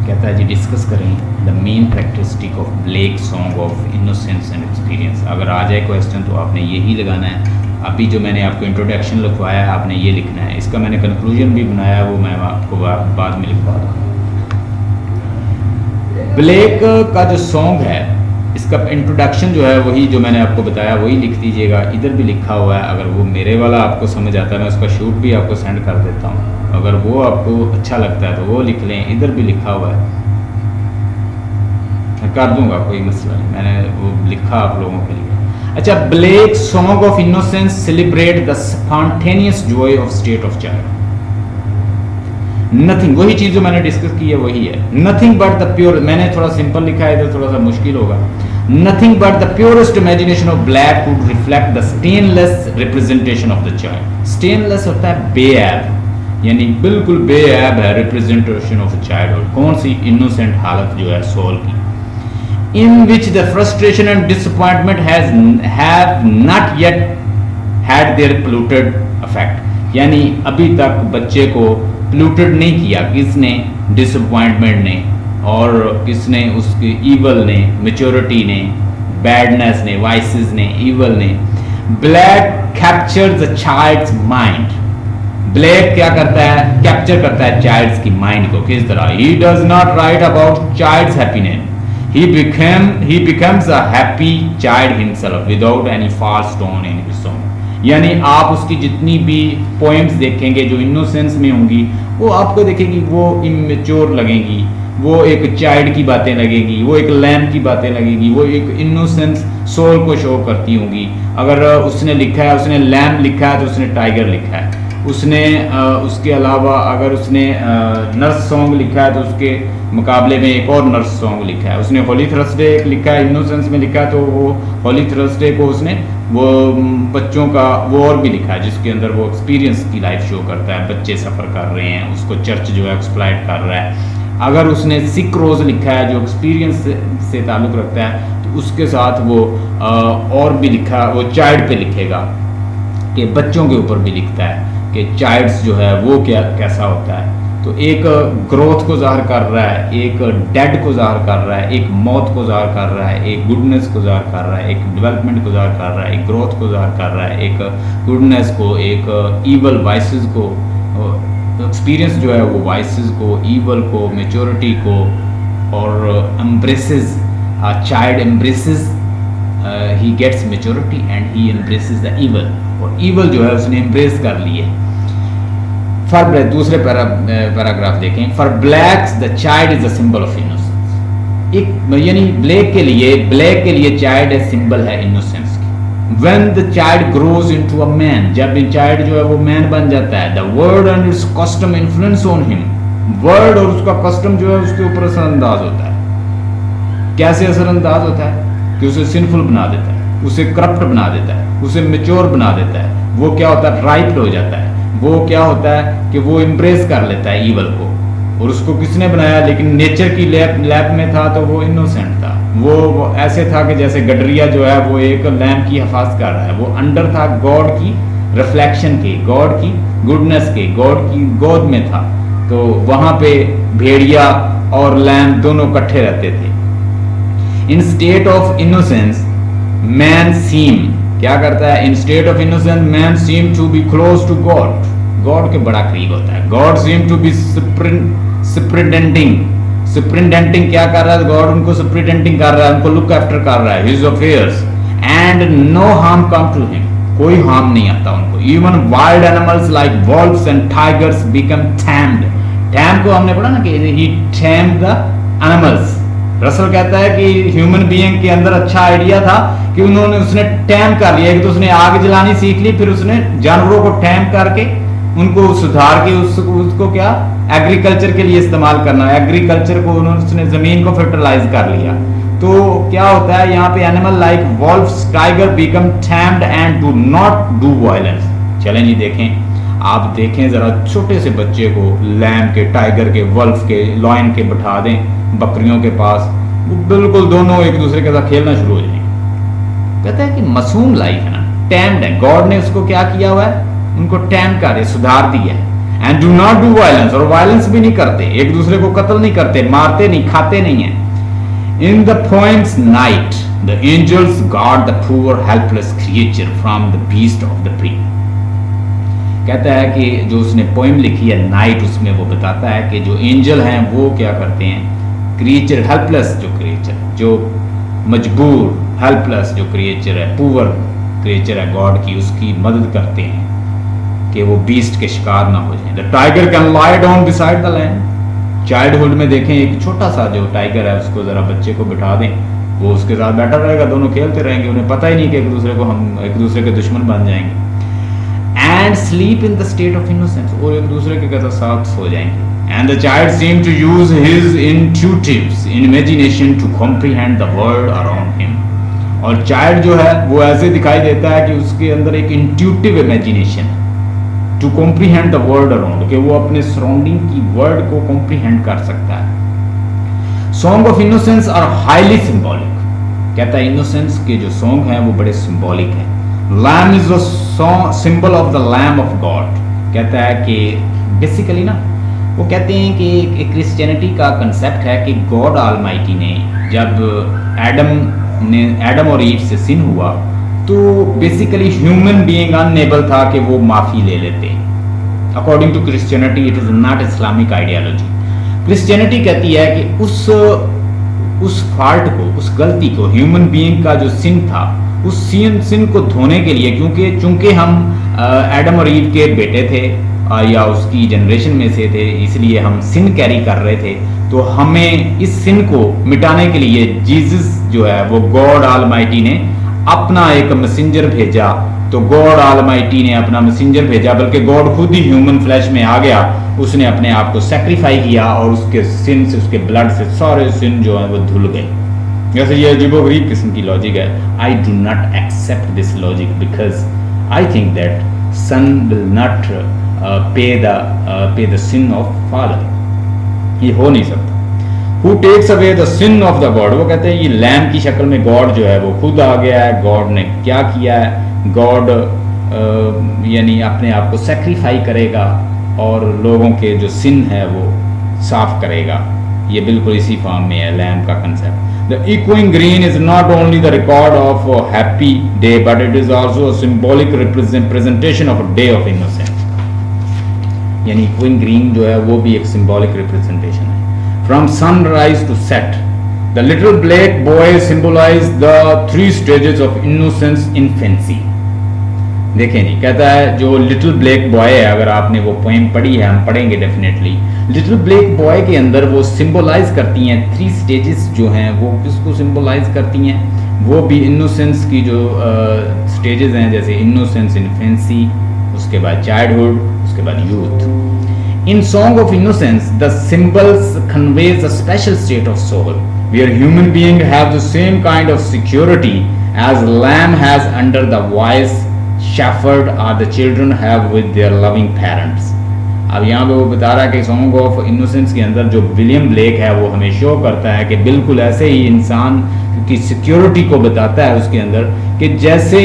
कहता है है जी डिस्कस करें the main characteristic of Blake song of innocence and experience. अगर आ जाए क्वेश्चन तो आपने यही लगाना है। अभी जो मैंने आपको इंट्रोडक्शन लिखवाया है आपने ये लिखना है। इसका मैंने कंक्लूजन भी बनाया है, वो मैं आपको बाद में लिखवा दूँ। ब्लेक का जो सॉन्ग है इसका इंट्रोडक्शन जो है वही जो मैंने आपको बताया वही लिख दीजिएगा। इधर भी लिखा हुआ है, अगर वो मेरे वाला आपको समझ आता है मैं उसका शूट भी आपको सेंड कर देता हूँ। अगर वो आपको अच्छा लगता है तो वो लिख लें। इधर भी लिखा हुआ है, मैं कर दूंगा, कोई मसला नहीं, मैंने वो लिखा आप लोगों के लिए। अच्छा, Blake song of innocence celebrate the spontaneous joy of state of child. Nothing, वही चीज जो मैंने डिस्कस की है वही है। नथिंग बट द प्योर, मैंने थोड़ा सिंपल लिखा है, इधर थोड़ा सा मुश्किल होगा। Nothing but the purest imagination of black could reflect the stainless representation of the child. Stainless होता है बेऐब, यानी बिल्कुल बेऐब है रिप्रेजेंटेशन ऑफ चाइल्डहुड। कौन सी? इनोसेंट हालत जो है सोल की। In which the frustration and disappointment have not yet had their polluted effect, यानी अभी तक बच्चे को पोल्यूटेड नहीं किया किसने? डिसअपॉइंटमेंट ने, और किसने? उसके ईवल ने, मैच्योरिटी ने, बैडनेस ने, वाइसेस ने, ईवल ने। Blake capture the child's mind. Blake क्या करता है? कैप्चर करता है चाइल्ड्स की माइंड को। किस तरह? He does not write about child's happiness, he becomes a happy child himself without any false tone in his song। यानी आप उसकी जितनी भी पोएम्स देखेंगे जो इनोसेंस में होंगी वो आपको देखेगी वो इमेच्योर लगेगी, वो एक चाइल्ड की बातें लगेगी, वो एक लैम की बातें लगेगी, वो एक इनोसेंस सोल को शो करती होंगी। अगर उसने लिखा है, उसने लैम लिखा है तो उसने टाइगर लिखा है। उसने उसके अलावा अगर उसने नर्स सॉन्ग लिखा है तो उसके मुकाबले में एक और नर्स सॉन्ग लिखा है। उसने होली थर्सडे लिखा है, इनोसेंस में लिखा है, तो वो होली थर्सडे को उसने वो बच्चों का वो और भी लिखा है जिसके अंदर वो एक्सपीरियंस की लाइफ शो करता है। बच्चे सफ़र कर रहे हैं, उसको चर्च जो है एक्सप्लॉइट कर रहा है। अगर उसने सिक रोज़ लिखा है जो एक्सपीरियंस से ताल्लुक़ रखता है तो उसके साथ वो और भी लिखा, वो चाइल्ड पे लिखेगा कि बच्चों के ऊपर भी लिखता है कि चाइल्ड्स जो है वो क्या कैसा होता है। तो एक ग्रोथ को ज़ाहिर कर रहा है, एक डेड को ज़ाहिर कर रहा है, एक मौत को ज़ाहिर कर रहा है, एक गुडनेस को ज़ाहिर कर रहा है, एक डेवलपमेंट को ज़ाहिर कर रहा है, एक ग्रोथ को ज़ाहिर कर रहा है, एक गुडनेस को, एक ईवल वाइसेस को, एक्सपीरियंस जो है वो वाइसेस को, ईवल को, मेच्योरिटी को, और embraces child embraces, he gets maturity and he embraces the evil, और ईवल जो है उसने एम्ब्रेस कर लिए। फॉर दूसरे पैराग्राफ देखें। For blacks the child is a symbol of innocence. एक यानी ब्लैक के लिए चाइल्ड एक सिंबल है इनोसेंस की। When the child grows into a man, जब चाइल्ड जो है वो मैन बन जाता है, the word and it's custom influence on him. Word और उसका कस्टम जो है उसके ऊपर असरअंदाज होता है। कैसे असरअंदाज होता है? कि उसे सिंफुल बना देता है, उसे करप्ट बना देता है, उसे मेच्योर बना देता है। वो क्या होता है? राइप्ड हो जाता है। वो क्या होता है कि वो इम्प्रेस कर लेता है ईवल को। और उसको किसने बनाया? लेकिन नेचर की लैब में था तो वो इनोसेंट था। वो ऐसे था कि जैसे गडरिया जो है वो एक लैम्प की हिफाजत कर रहा है। वो अंडर था गॉड की रिफ्लेक्शन के, गॉड की गुडनेस के, गॉड की गोद में था। तो वहां पे भेड़िया और लैम्प दोनों इकट्ठे रहते थे। In state of innocence man seem, क्या करता है? In state of innocence man seem to be close to God. God के बड़ा करीब होता है। God seem to be superintending क्या कर रहा है? गॉड उनको सुप्रिटेंडिंग कर रहा है, उनको लुक आफ्टर कर रहा है his affairs, and no harm come to him, कोई हार्म नहीं आता उनको। Even wild animals like wolves and tigers become tamed. Tame को हमने पढ़ा ना कि he tamed the animals. Russell कहता है कि ह्यूमन बीइंग के अंदर अच्छा आइडिया था कि उसने टैम कर लिया। एक तो उसने आग जलानी सीख ली, फिर उसने जानवरों को टैम करके उनको सुधार के उसको क्या एग्रीकल्चर के लिए इस्तेमाल करना। एग्रीकल्चर को उसने जमीन को फर्टिलाइज कर लिया। तो क्या होता है यहाँ पे? Animal like wolves tiger become tamed and do not do violence. चलें जी देखें, आप देखें जरा, छोटे से बच्चे को लैम के, टाइगर के, वल्फ के, लॉयन के बिठा दें बकरियों के पास, वो बिल्कुल दोनों एक दूसरे के साथ खेलना शुरू हो जाएंगे। कहता है कि मासूम लाइफ है ना, टैम्ड है। गॉड ने उसको क्या किया हुआ है? उनको टैम कर दिया, सुधार दिया है। And do not do violence, और वायलेंस भी नहीं करते, एक दूसरे को कत्ल नहीं करते, मारते नहीं, खाते नहीं है। In the poems night the angels guard the poor helpless creature from the beast of the prey. कहता है कि जो उसने पोएम लिखी है नाइट, उसमें वो बताता है कि जो एंजल हैं वो क्या करते हैं, क्रिएचर हेल्पलेस जो क्रिएचर, जो मजबूर हेल्पलेस जो क्रिएचर है, पुअर क्रिएचर है गॉड की, उसकी मदद करते हैं कि वो बीस्ट के शिकार ना हो जाए। The tiger can lie down beside the land. Childhood में देखें एक छोटा सा जो टाइगर है उसको जरा बच्चे को बिठा दें, वो उसके साथ बैठा रहेगा, दोनों खेलते रहेंगे, उन्हें पता ही नहीं कि हम एक दूसरे के दुश्मन बन जाएंगे। And sleep in the state of innocence, और एक दूसरे के साथ सो जाएंगे। And the child seem to use his intuitives imagination to comprehend the world around him. और चाइल्ड जो है वो ऐसे दिखाई देता है कि उसके अंदर एक intuitive imagination to comprehend the world around, कि वो अपने सराउंडिंग की वर्ल्ड को कॉम्प्रिहेंड कर सकता है। Song of innocence are highly symbolic. कहता है इनोसेंस के जो सॉन्ग हैं वो बड़े सिंबॉलिक हैं। Lamb is the symbol of the lamb of God. कहता है कि बेसिकली ना वो कहते हैं कि क्रिश्चियनिटी का कंसेप्ट है कि गॉड ऑलमाइटी ने जब एडम और ईव से सिन हुआ तो बेसिकली ह्यूमन बीइंग अनएबल था कि वो माफ़ी ले लेते। According to Christianity it is not Islamic ideology. Christianity कहती है कि उस फॉल्ट को, उस गलती को, ह्यूमन बीइंग का जो सिन था, उस सिन को धोने के लिए, क्योंकि चूंकि हम एडम और ईव के बेटे थे या उसकी जनरेशन में से थे, इसलिए हम सिन कैरी कर रहे थे, तो हमें इस सिन को मिटाने के लिए जीसस जो है वो गॉड ऑलमाइटी ने अपना एक मैसेंजर भेजा। तो गॉड ऑलमाइटी ने अपना मैसेंजर भेजा, बल्कि गॉड खुद ही ह्यूमन फ्लैश में आ गया, उसने अपने आप को सेक्रीफाई किया और उसके सिन से, उसके ब्लड से सारे सिन जो है वो धुल गए। जैसे ये अजीबोगरीब किस्म की लॉजिक है। I do not accept this logic because I think that son will not pay the sin of father. ये हो नहीं सकता। Who takes away the sin of the God, वो कहते हैं ये लैम की शक्ल में गॉड जो है वो खुद आ गया है। गॉड ने क्या किया है, गॉड यानी अपने आप को सेक्रीफाई करेगा और लोगों के जो सिन है वो साफ करेगा। ये बिल्कुल इसी फॉर्म में है लैम का concept. The echoing green is not only the record of a happy day, but it is also a symbolic representation of a day of innocence. यानी echoing green जो है वो भी एक symbolic representation है। From sunrise to set, the little black boy symbolizes the 3 stages of innocence infancy. देखें जी, कहता है जो लिटिल ब्लैक बॉय है, अगर आपने वो पोएम पढ़ी है, हम पढ़ेंगे डेफिनेटली, लिटिल ब्लैक बॉय के अंदर वो सिंबलाइज करती हैं 3 स्टेजेस जो हैं, वो किसको सिंबलाइज करती हैं, वो भी इनोसेंस की जो स्टेजेस हैं, जैसे इनोसेंस इन्फेंसी, उसके बाद चाइल्डहुड, उसके बाद youth. In song of innocence the symbols conveys a special state of soul where human being have the same kind of security as lamb has under the voice shepherd are the children have with their loving parents। अब यहाँ पे वो बता रहा है कि song of innocence के अंदर जो विलियम ब्लेक है वो हमें शो करता है कि बिल्कुल ऐसे ही इंसान की सिक्योरिटी को बताता है उसके अंदर, कि जैसे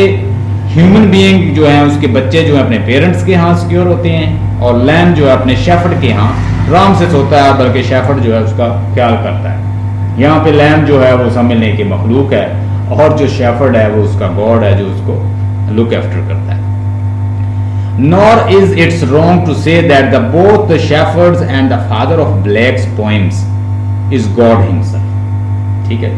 ह्यूमन बीइंग जो है उसके बच्चे जो है अपने पेरेंट्स के यहाँ सिक्योर होते हैं, और लैम जो है अपने शेफर्ड के यहाँ आराम से सोता है, बल्कि शेफर्ड जो है उसका ख्याल करता है। यहाँ पे लैम जो है वो समझने की मखलूक है, और जो शेफर्ड है वो उसका गॉड है जो उसको लुक आफ्टर करता है। Nor is it wrong to say that both the shepherds and the father of Blake's poems is God himself। ठीक है,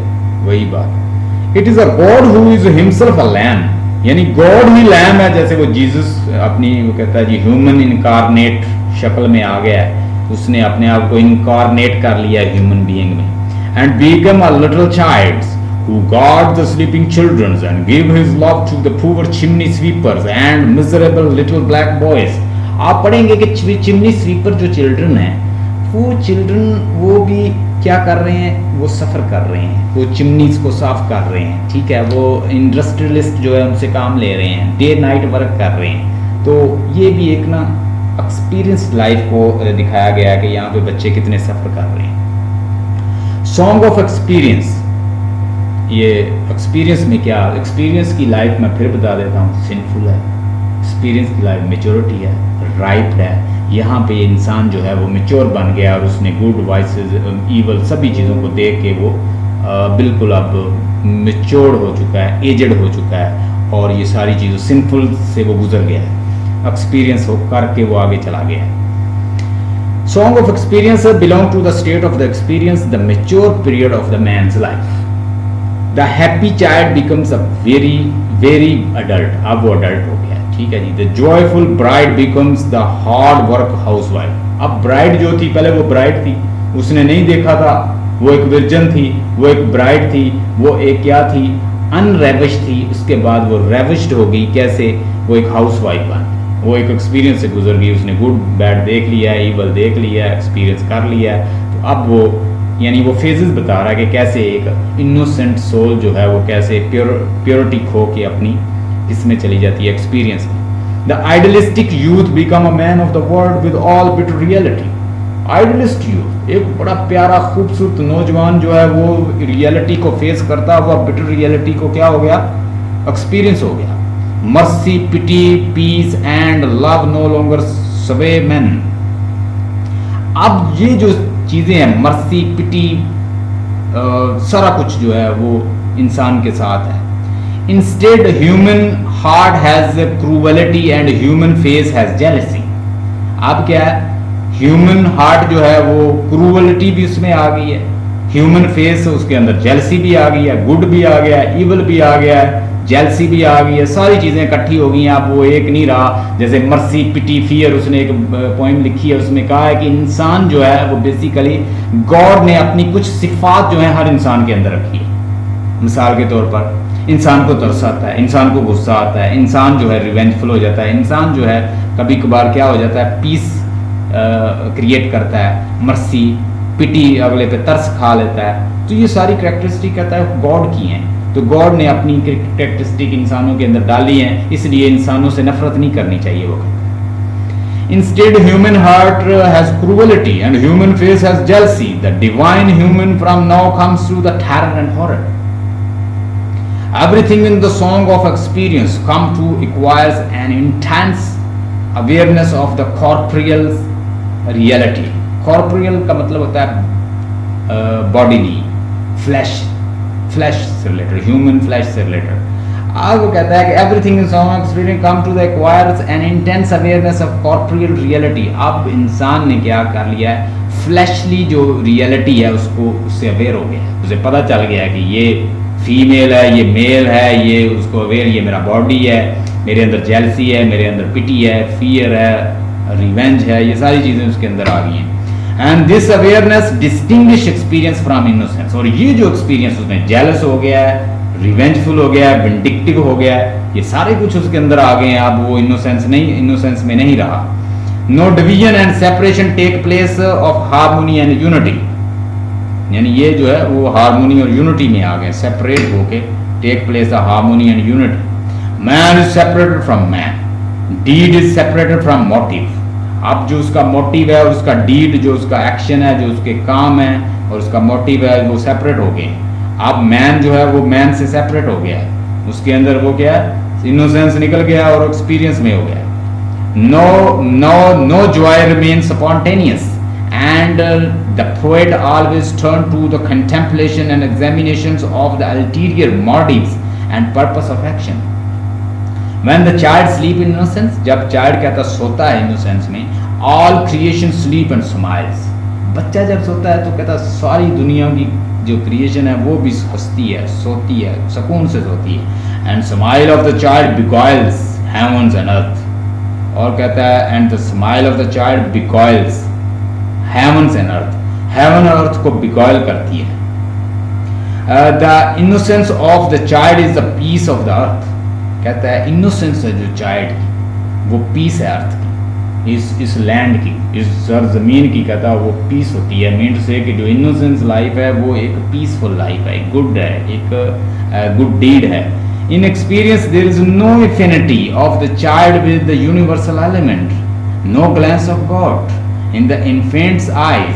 वही बात। It is a God who is himself a lamb, यानी गॉड ही lamb है, जैसे वो जीसस अपनी वो कहता है जी ह्यूमन इनकारनेट शक्ल में आ गया है, उसने अपने आप को इनकारनेट कर लिया ह्यूमन बीइंग में, and become a little child who guards the sleeping children and give his love to the poor chimney sweepers and miserable little black boys। आप पढ़ेंगे कि चिमनी स्वीपर जो चिल्ड्रन हैं, वो चिल्ड्रन वो भी क्या कर रहे हैं, वो सफ़र कर रहे हैं, वो चिमनीज को साफ कर रहे हैं, ठीक है, वो इंडस्ट्रियलिस्ट जो है उनसे काम ले रहे हैं, डे नाइट वर्क कर रहे हैं। तो ये भी एक ना एक्सपीरियंस लाइफ को दिखाया गया है कि यहाँ पे बच्चे कितने सफ़र कर रहे हैं। सॉन्ग ऑफ एक्सपीरियंस, ये एक्सपीरियंस में क्या, एक्सपीरियंस की लाइफ में फिर बता देता हूँ सिंफुल है, एक्सपीरियंस की लाइफ मेच्योरिटी है, राइप है, यहाँ पे इंसान जो है वो मेच्योर बन गया और उसने गुड वाइसेस ईवल सभी चीज़ों को देख के वो बिल्कुल अब मेच्योर हो चुका है, एजड हो चुका है और ये सारी चीज़ों सिंपल से वो गुजर गया है, एक्सपीरियंस हो करके वो आगे चला गया है. Song of experience belong to the state of the experience, the mature period of the man's life. The happy child becomes a very adult. अब वो adult हो गया, ठीक है जी. The joyful bride becomes the hard work housewife. अब bride जो थी, पहले वो bride थी, उसने नहीं देखा था, वो एक virgin थी, वो एक bride थी, वो एक क्या थी, unravished थी. उसके बाद वो ravished हो गई. कैसे? वो एक housewife बन, वो एक एक्सपीरियंस से गुजर गई. उसने गुड बैड देख लिया है, ईवल देख लिया है, एक्सपीरियंस कर लिया है. तो अब वो यानी वो फेजेस बता रहा है कि कैसे एक इनोसेंट सोल जो है वो कैसे प्योरिटी खो के अपनी किसमें चली जाती है, एक्सपीरियंस में. The idealistic youth become a man of the world with all bitter reality. Idealist youth, एक बड़ा प्यारा खूबसूरत नौजवान जो है वो रियलिटी को फेस करता हुआ बिटर रियलिटी को क्या हो गया, एक्सपीरियंस हो गया. Mercy, pity, peace and love no longer sway men. अब ये जो चीज़ें हैं, मर्सी, पिटी, सारा कुछ जो है वो इंसान के साथ है. Instead, human heart has cruelty and human face has jealousy. अब क्या है, ह्यूमन हार्ट जो है वो क्रूअलिटी भी उसमें आ गई है, ह्यूमन फेस उसके अंदर जेलसी भी आ गई है, गुड भी आ गया है, इवल भी आ गया है, जेलसी भी आ गई है. सारी चीज़ें इकट्ठी हो गई हैं. अब वो एक नहीं रहा. जैसे मर्सी, पिटी, फियर, उसने एक पोइम लिखी है, उसमें कहा है कि इंसान जो है वो बेसिकली गॉड ने अपनी कुछ सिफात जो है हर इंसान के अंदर रखी है. मिसाल के तौर पर इंसान को तरस आता है, इंसान को गुस्सा आता है, इंसान जो है रिवेंजफुल हो जाता है, इंसान जो है कभी कभार क्या हो जाता है, पीस क्रिएट करता है, मर्सी, पिटी, अगले पे तरस खा लेता है. तो ये सारी कैरेक्टरिस्टिक कहता है गॉड की हैं. तो गॉड ने अपनी कैरेक्टरिस्टिक इंसानों के अंदर डाली हैं, इसलिए इंसानों से नफरत नहीं करनी चाहिए. वो instead human heart has cruelty and human face has jealousy. The divine human from now comes to the terror and horror. Everything in the song of experience come to acquires an intense awareness of the corporeal reality. Corporeal का मतलब होता है bodily, flesh से related, human flesh से related. अब वो कहता है कि everything in song experience come to the acquires an intense awareness of corporeal reality. अब इंसान ने क्या कर लिया है, फ्लैशली जो रियलिटी है उसको उससे अवेयर हो गया, उसे पता चल गया कि ये फीमेल है, ये मेल है, ये उसको अवेयर, ये मेरा बॉडी है, मेरे अंदर जेलसी है, मेरे अंदर पिटी है, फियर है, रिवेंज है, ये सारी चीज़ें उसके अंदर आ गई हैं. And this awareness distinguish experience from innocence. और ये जो एक्सपीरियंस उसमें जेलस हो गया है, रिवेंजफुल हो गया है, विंडिक्टिव हो गया है, ये सारे कुछ उसके अंदर आ गए हैं. अब वो इनोसेंस में नहीं रहा. No division and separation take place of harmony and unity. यानी ये जो है वो हार्मोनी और यूनिटी में आ गए, सेपरेट होके take place of harmony and unity. Man is separated from man, deed is separated from motive. अब जो उसका मोटिव है, उसका डीड, जो उसका एक्शन है, जो उसके काम है और उसका मोटिव है, वो सेपरेट हो गए. अब मैन जो है वो मैन से सेपरेट हो गया, उसके अंदर वो क्या है, इनोसेंस निकल गया और एक्सपीरियंस में हो गया. No joy remain spontaneous and the poet always turn to the contemplation and examinations of the ulterior motives and purpose of action. When the child sleep in innocence, जब चाइल्ड कहता सोता है इनोसेंस में, all creation sleep and smiles. बच्चा जब सोता है तो कहता सारी दुनिया की जो क्रिएशन है वो भी हंसती है, सोती है, सुकून से सोती है. And smile of the child beguiles heavens and earth. और कहता है and the smile of the child beguiles heavens and earth. heaven और earth को beguile करती है. The innocence of the child is the peace of the earth. कहता है innocence है जो चाइल्ड की, वो पीस है अर्थ की, इस लैंड की, इस ज़मीन की. कहता है वो पीस होती है. मीन टू से कि जो इनोसेंस लाइफ है वो एक पीसफुल लाइफ है, गुड है, एक गुड डीड है. In experience there is no affinity of the child with the universal element, no glance of God in the infant's eyes.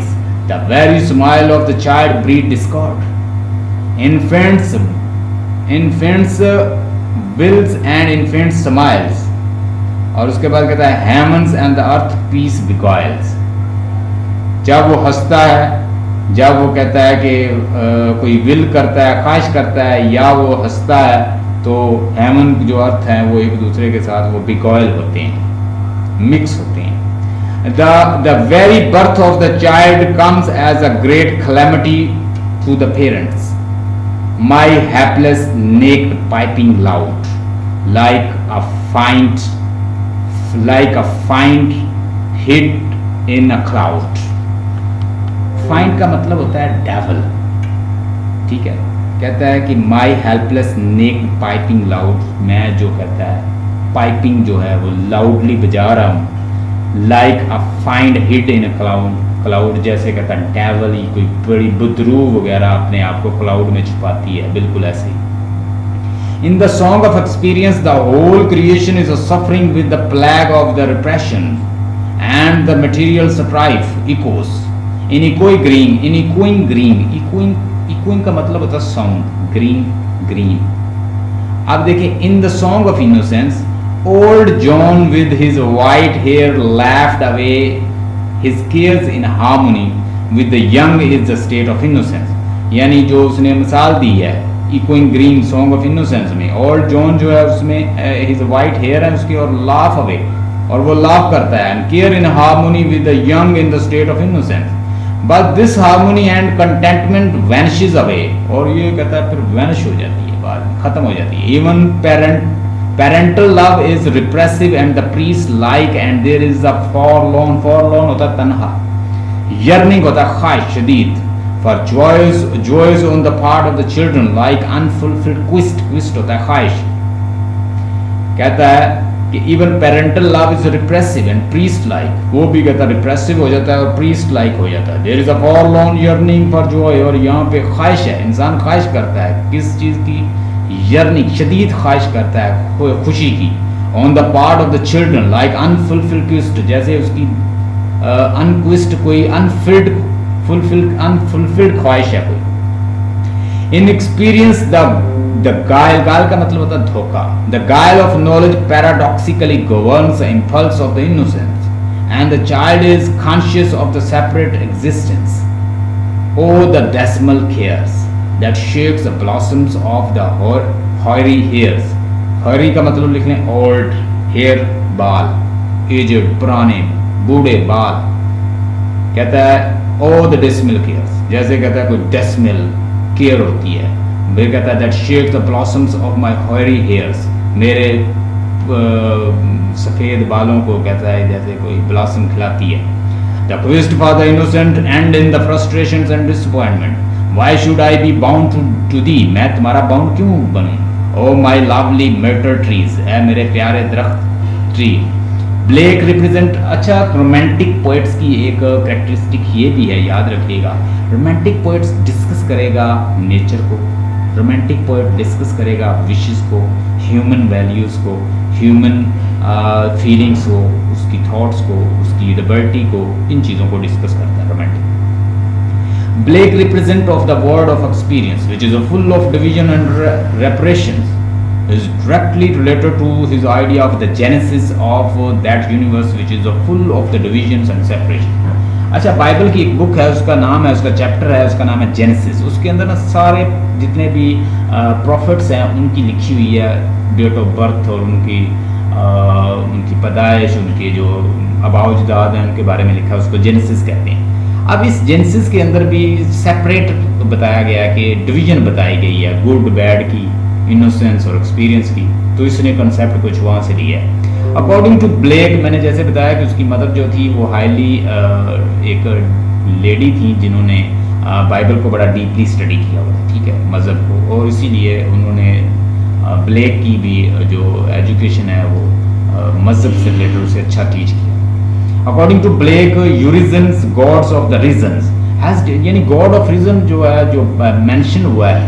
The very smile of the child breed discord. Infants wills and infant smiles. और उसके बाद कहता है heavens and the earth peace beguiles. जब वो हंसता है, जब वो कहता है कि कोई विल करता है, ख्वाहिश करता है, या वो हंसता है, तो हेमन जो अर्थ हैं वो एक दूसरे के साथ वो बिकॉयल होते हैं, मिक्स होते हैं। The very birth of the child comes as a great calamity to the parents. My hapless naked piping loud, like a find hid in a cloud. Find का मतलब होता है devil, ठीक है। कहता है कि my helpless naked piping loud, मैं जो कहता है पाइपिंग जो है वो लाउडली बजा रहा हूँ, like a find hid in a cloud, जैसे कहता है डेवल ही कोई बड़ी बुदरू वगैरह अपने आप को क्लाउड में छुपाती है, बिल्कुल ऐसे ही। In the song of experience the whole creation is suffering with the plague of the repression and the material strife echoes in echoing green का मतलब होता है साउंड, ग्रीन। अब देखिए, in the song of innocence Old John with his white hair laughed away his cares in harmony with the young is the state of innocence। यानी जो उसने मिसाल दी है echoing green song of innocence में, old John जो है उसमें his white hair है उसकी, और लाफ अवे, और वो लाफ करता है, and care in harmony with the young in the state of innocence, but this harmony and contentment vanishes away, और ये कहता है फिर वैनिश हो जाती है, बाद में खत्म हो जाती है। Even Parental love is repressive and the priest like, and there is a forlorn होता है तन्हा, yearning होता है ख्वाहिश शदीद, for joys on the part of the children like unfulfilled quest होता है ख्वाहिश। कहता है कि even parental love is repressive and priest like, वो भी कहता है repressive हो जाता है और priest like हो जाता है। there is a forlorn yearning for joy, और यहाँ पे ख्वाहिश है, इंसान ख्वाहिश करता है किस चीज़ की, यर्निंग शदीद ख्वाहिश करता है खुशी की, on the part of the children like unfulfilled quest, जैसे उसकी अनक्विस्ट कोई अनफुलफिल्ड ख्वाहिश है कोई। इन एक्सपीरियंस द गाइल का मतलब होता है धोखा, the guile of knowledge paradoxically governs impulse of the innocence and the child is conscious of the separate existence. Oh the decimal cares that shakes the blossoms of the hoary hairs। hoary का मतलब लिख लें old hair, बाल, aged पुराने बूढ़े बाल। कहता है oh the decimal cares, जैसे कहता है कोई decimal care होती है। फिर कहता है that shakes the blossoms of my hoary hairs, मेरे सफ़ेद बालों को कहता है जैसे कोई blossom खिलाती है। the quest for the innocent end in the frustrations and disappointment। Why should I be bound to thee? मैं तुम्हारा बाउंड क्यों बनूं? Oh my lovely myrtle trees, ऐ मेरे प्यारे दरख्त ट्री। ब्लेक रिप्रेजेंट, अच्छा रोमांटिक पोइट्स की एक कैरेक्टरिस्टिक ये भी है, याद रखिएगा। रोमांटिक पोइट्स डिस्कस करेगा नेचर को, रोमांटिक पोइट डिस्कस करेगा विशेस को, ह्यूमन वैल्यूज़ को, ह्यूमन फीलिंग्स को, उसकी थॉट्स को, उसकी लिबर्टी को, इन चीज़ों को डिस्कस करता है romantic. Blake represent of the word of experience, which is full of division and reparations, is directly related to his idea of the genesis of that universe, which is full of the divisions and separation। अच्छा, Bible की एक book है, उसका नाम है, उसका chapter है, उसका नाम है जेनेसिस। उसके अंदर ना सारे जितने भी प्रॉफिट्स हैं उनकी लिखी हुई है डेट ऑफ बर्थ, और उनकी पैदाइश, उनके जो आबाव अजदाद हैं उनके बारे में लिखा है, उसको जेनेसिस कहते हैं। अब इस जेनेसिस के अंदर भी सेपरेट बताया गया है कि डिवीजन बताई गई है गुड बैड की, इनोसेंस और एक्सपीरियंस की, तो इसने कंसेप्ट कुछ वहाँ से लिया है। अकॉर्डिंग टू ब्लेक, मैंने जैसे बताया कि उसकी मदर जो थी वो हाईली एक लेडी थी जिन्होंने बाइबल को बड़ा डीपली स्टडी किया हुआ, ठीक है, मज़हब को, और इसीलिए उन्होंने ब्लेक की भी जो एजुकेशन है वो मज़हब से रिलेटेड उसे अच्छा टीच किया। According to Blake, Urizen's gods of the reasons has, यानी गॉड ऑफ रीजन जो है, जो मेंशन हुआ है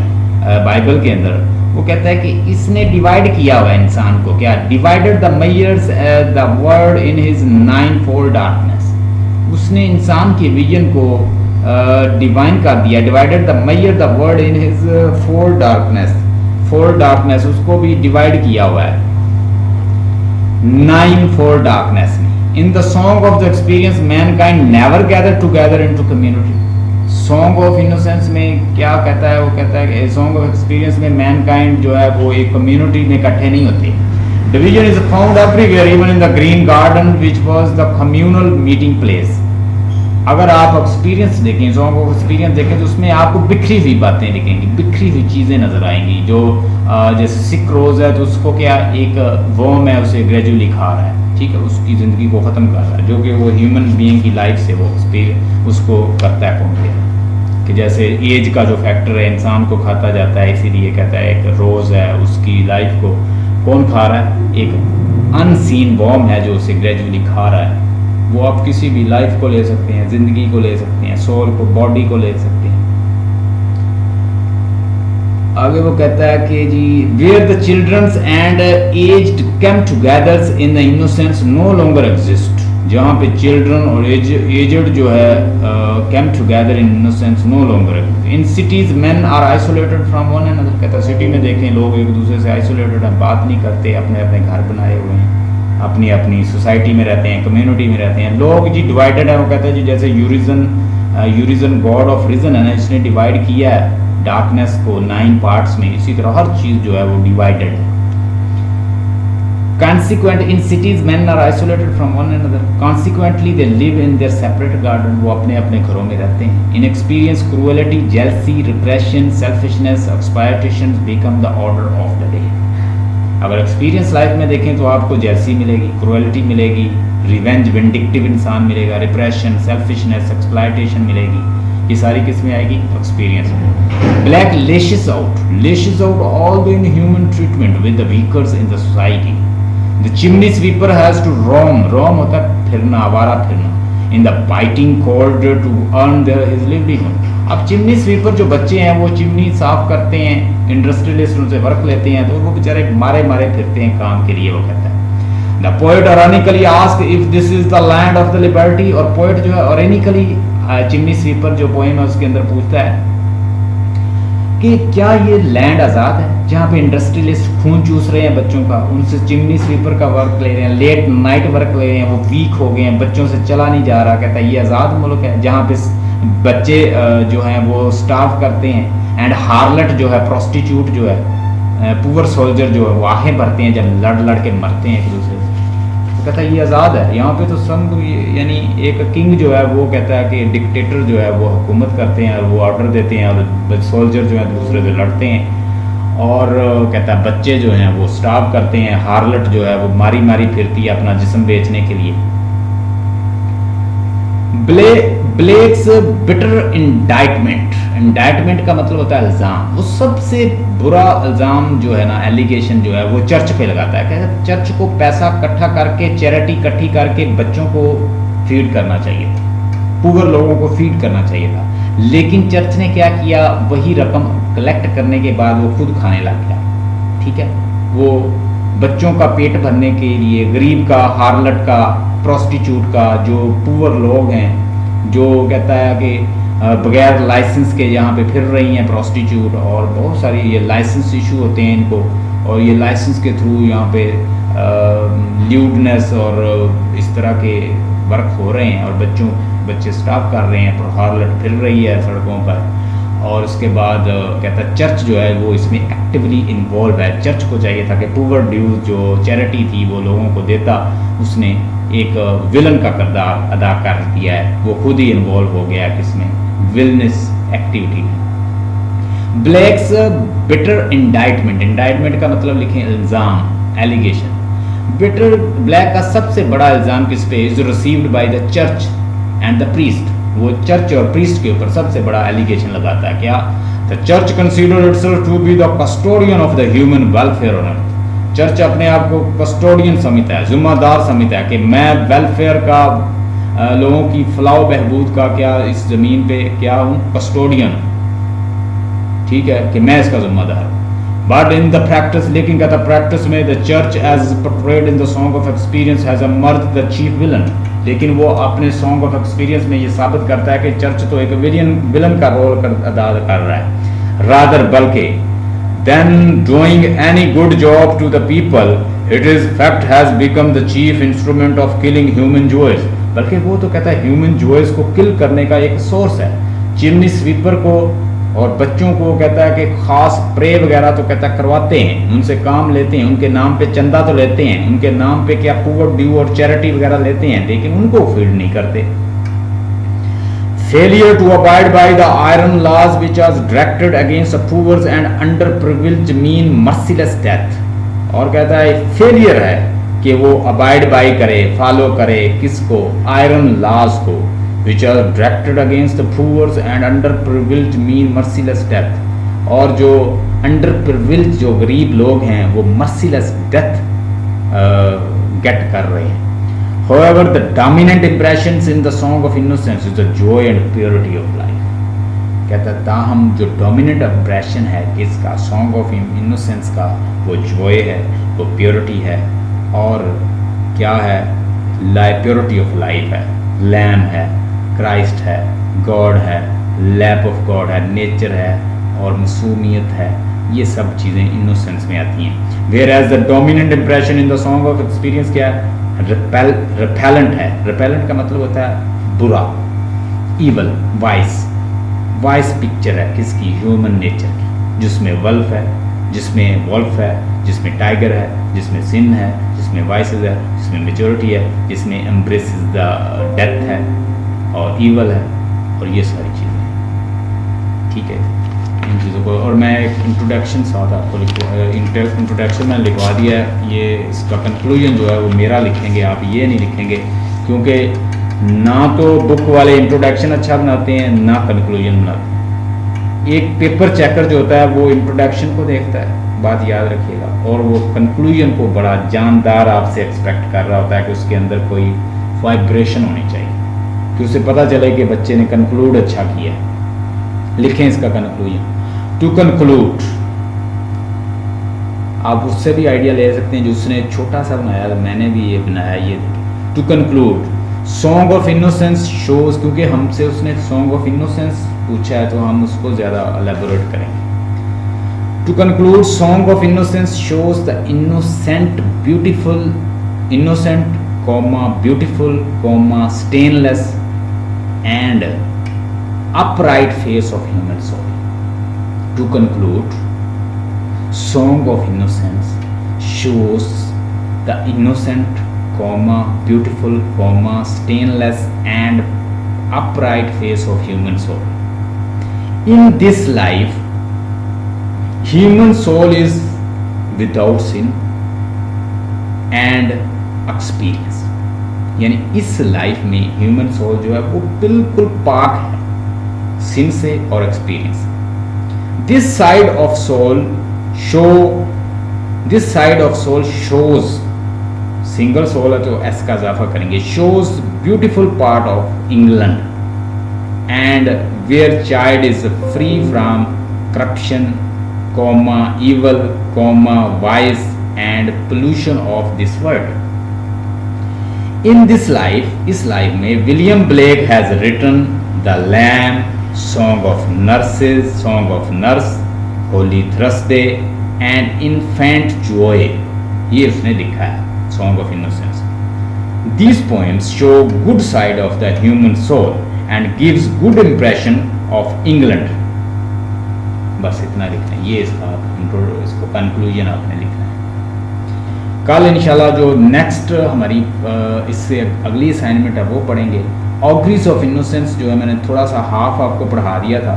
बाइबल के अंदर, वो कहता है कि इसने डिवाइड किया हुआ है इंसान को, क्या divided the mayors the word in his nine fold darkness, उसने इंसान के विजन को डिवाइन कर दिया, divided the mayor the word in his four darkness, उसको भी डिवाइड किया हुआ है। 9 for darkness में in the song of the experience mankind never gathered together into community. Song of innocence में क्या कहता है, वो कहता है कि सॉन्ग ऑफ एक्सपीरियंस में मैनकाइंड जो है वो एक कम्युनिटी में इकट्ठे नहीं होते. Division is found everywhere even in the green garden which was the communal meeting place. अगर आप एक्सपीरियंस देखें, सॉन्ग ऑफ एक्सपीरियंस देखें, तो उसमें आपको बिखरी हुई बातें दिखेंगी, बिखरी हुई चीज़ें नजर आएंगी. जो जैसे सिक रोज है तो उसको क्या एक वर्म है उसे ग्रेजुअली खा रहा है, ठीक है, उसकी ज़िंदगी को ख़त्म कर रहा है, जो कि वो ह्यूमन बीइंग की लाइफ से वो उसको करता है कंपेयर. कि जैसे एज का जो फैक्टर है इंसान को खाता जाता है, इसीलिए कहता है एक रोज़ है उसकी लाइफ को कौन खा रहा है, एक अनसीन बॉम्ब है जो उसे ग्रेजुअली खा रहा है. वो आप किसी भी लाइफ को ले सकते हैं, ज़िंदगी को ले सकते हैं, सोल को, बॉडी को ले सकते हैं. आगे वो कहता है कि जी where the childrens and aged come together in the innocence no longer exist. जहाँ पे चिल्ड्रन और एजड जो है come together in innocence no longer. In cities men are isolated from one another. कहता है सिटी में देखें लोग एक दूसरे से आइसोलेटेड हैं, बात नहीं करते, अपने अपने घर बनाए हुए हैं, अपनी अपनी सोसाइटी में रहते हैं, कम्युनिटी में रहते हैं. लोग जी डिवाइडेड है. वो कहते हैं जी जैसे यूरिजन गॉड ऑफ रीजन है ना, इसने डिवाइड किया है डार्कनेस को 9 पार्ट्स में, इसी तरह हर चीज़ जो है वो डिवाइडेड है. Consequent in cities men are isolated from one another. Consequently they live in their separate garden. वो अपने अपने घरों में रहते हैं. In experience cruelty, jealousy, repression, selfishness, exploitation become the order of the day. अगर एक्सपीरियंस लाइफ में देखें तो आपको जेलसी मिलेगी, क्रुएलिटी मिलेगी, रिवेंज विंडिक्टिव इंसान मिलेगा, रिप्रेशन, सेल्फिशनेस, एक्सप्लॉयटेशन मिलेगी. ये सारी किसमें आएगी? एक्सपीरियंस में. Blake lashes out all the inhuman treatment with the weakers in the society. The chimney sweeper has to roam होता है फिरना, आवारा फिरना, in the biting cold to earn his livelihood. अब चिमनी स्वीपर जो बच्चे हैं वो चिमनी साफ करते हैं, इंडस्ट्रियलिस्ट उनसे वर्क लेते हैं, तो वो बेचारे मारे मारे फिरते हैं काम के लिए. वो कहता है the poet ironically asked if this is the land of the liberty. और पोएट जो है ironically चिमनी स्वीपर जो पोएम है उसके अंदर पूछता है कि क्या ये लैंड आज़ाद है जहाँ पे इंडस्ट्रियलिस्ट खून चूस रहे हैं बच्चों का, उनसे चिमनी स्वीपर का वर्क ले रहे हैं, लेट नाइट वर्क ले रहे हैं, वो वीक हो गए हैं, बच्चों से चला नहीं जा रहा. कहता है ये आज़ाद मुल्क है जहाँ पे बच्चे जो हैं वो स्टार्व करते हैं. एंड हार्लट जो है, प्रोस्टिट्यूट जो है, पुअर सोल्जर जो है वो आहें भरते हैं जब लड़ लड़ के मरते हैं एक दूसरे से. तो कहता है ये आज़ाद है. यहाँ पे तो सब यानी एक किंग जो है वो कहता है कि डिक्टेटर जो है वो हुकूमत करते हैं और वो ऑर्डर देते हैं और सोल्जर जो है दूसरे से लड़ते हैं. और कहता है बच्चे जो हैं वो स्टार्व करते हैं. हार्लट जो है वो मारी मारी फिरती है अपना जिस्म बेचने के लिए. ब्लेक्स बिटर इंडाइटमेंट का मतलब होता है इल्ज़ाम. वो सबसे बुरा इल्ज़ाम जो है ना, एलिगेशन जो है वो चर्च पे लगाता है. कहता है चर्च को पैसा इकट्ठा करके, चैरिटी इकट्ठी करके बच्चों को फीड करना चाहिए था, पुअर लोगों को फीड करना चाहिए था. लेकिन चर्च ने क्या किया, वही रकम कलेक्ट करने के बाद वो खुद खाने लग गया. ठीक है, वो बच्चों का पेट भरने के लिए गरीब का, हार्लट का, प्रोस्टिट्यूट का, जो पुअर लोग हैं, जो कहता है कि बगैर लाइसेंस के यहाँ पे फिर रही हैं प्रोस्टिट्यूट, और बहुत सारी ये लाइसेंस इशू होते हैं इनको, और ये लाइसेंस के थ्रू यहाँ पे ल्यूडनेस और इस तरह के वर्क हो रहे हैं, और बच्चे स्टाफ कर रहे हैं, हार्लट फिर रही है सड़कों पर. और उसके बाद कहता है चर्च जो है वो इसमें एक्टिवली इन्वॉल्व है. चर्च को चाहिए था कि पुअर ड्यूज जो चैरिटी थी वो लोगों को देता, उसने एक विलन का किरदार अदा कर दिया है. वो खुद ही इन्वॉल्व हो गया है किसमें, विलनेस एक्टिविटी में. ब्लैक्स बिटर इंडाइटमेंट का मतलब लिखें इल्ज़ाम, एलिगेशन. ब्लैक का सबसे बड़ा इल्ज़ाम किस पे, is received by the church and the priest. वो चर्च और प्रीस्ट के ऊपर सबसे बड़ा एलिगेशन लगाता है. क्या? The church consider itself to be the custodian of the human welfare on earth. Church अपने आप को कस्टोडियन समझता है, जिम्मेदार समझता है कि मैं वेलफेयर का, लोगों की फलाह बहबूद का क्या इस ज़मीन पे क्या हूँ, कस्टोडियन. ठीक है, कि मैं इसका जिम्मेदार हूँ. बट इन द प्रैक्टिस, लेकिन कहता प्रैक्टिस में the church as portrayed in the song of experience has emerged the chief villain. लेकिन वो अपने सॉन्ग ऑफ एक्सपीरियंस में ये साबित करता है कि चर्च तो एक विलन का रोल अदा कर रहा है. रादर बल्कि than doing any good job to the people it is fact has become the chief instrument of killing human joys, बल्कि वो तो कहता है ह्यूमन जॉयज को किल करने का एक सोर्स है। चिमनी स्वीपर को और बच्चों को कहता है कि खास प्रे वगैरह तो कहता है करवाते हैं, उनसे काम लेते हैं, उनके नाम पे चंदा तो लेते हैं, उनके नाम पे क्या पुअर ड्यू और चैरिटी वगैरह लेते हैं, लेकिन उनको फील्ड नहीं करते। Failure to abide by the iron laws which are directed against the poor and underprivileged mean merciless death, और कहता है फेलियर है कि वो अबाइड बाय करे, फॉलो करे किसको, आयरन लॉज को, which are directed against the poor and underprivileged mean merciless death, और जो underprivileged जो गरीब लोग हैं वो merciless death get कर रहे हैं। However, the dominant impressions in the Song of Innocence is the joy and purity of life। कहता है ताहम जो dominant impression है इसका Song of Innocence का वो joy है, वो purity है, और क्या है, purity of life है, lamb है, क्राइस्ट है, गॉड है, लैप ऑफ गॉड है, नेचर है और मासूमियत है, ये सब चीज़ें इनोसेंस में आती हैं। Whereas the dominant impression in the song of experience क्या है, रिपेलेंट है। रिपेलेंट का मतलब होता है बुरा, ईवल, वाइस पिक्चर है किसकी, ह्यूमन नेचर की, जिसमें वल्फ है, जिसमें वॉल्फ है, जिसमें टाइगर है, जिसमें सिन है, जिसमें वाइसेस है, जिसमें मेजोरिटी है, जिसमें एम्ब्रेस द डेथ है और ईवल है, और ये सारी चीज़ें, ठीक है, इन चीज़ों को। और मैं एक इंट्रोडक्शन साथ आपको इंट्रोडक्शन मैंने लिखवा दिया है, ये इसका कंक्लूजन जो है वो मेरा लिखेंगे, आप ये नहीं लिखेंगे, क्योंकि ना तो बुक वाले इंट्रोडक्शन अच्छा बनाते हैं ना कंक्लूजन बनाते हैं। एक पेपर चेकर जो होता है वो इंट्रोडक्शन को देखता है, बात याद रखिएगा, और वो कंक्लूजन को बड़ा जानदार आपसे एक्सपेक्ट कर रहा होता है कि उसके अंदर कोई वाइब्रेशन होनी चाहिए, कि उसे पता चले कि बच्चे ने कंक्लूड अच्छा किया है। लिखें इसका कंक्लूजन। टू कंक्लूड, आप उससे भी आइडिया ले सकते हैं जो उसने छोटा सा बनाया, मैंने भी ये बनाया, ये to conclude song of innocence shows, क्योंकि हमसे उसने सॉन्ग ऑफ इनोसेंस पूछा है तो हम उसको ज़्यादा एलेबोरेट करेंगे। To conclude song of innocence shows the innocent beautiful, innocent beautiful, stainless and upright face of human soul. To conclude, Song of Innocence shows the innocent, beautiful, stainless and upright face of human soul. In this life, human soul is without sin and experience, यानी इस life में human soul जो है वो बिल्कुल पाक है sin से और experience. This side of soul shows, single soul है तो एस का इजाफा करेंगे, shows beautiful part of England and where child is free from corruption, evil, vice and pollution of this world. In this life, इस life में William Blake has written the lamb, song of nurses, song of nurse, holy Thursday and infant joy, ये उसने लिखा है song of innocence. These poems show good side of the human soul and gives good impression of England. बस इतना लिखना है, ये इसको कंक्लूजन आपने लिखना है। कल इंशाल्लाह जो नेक्स्ट हमारी इससे अगली असाइनमेंट है वो पढ़ेंगे। ऑगरीज ऑफ इनोसेंस जो है मैंने थोड़ा सा हाफ आपको पढ़ा दिया था,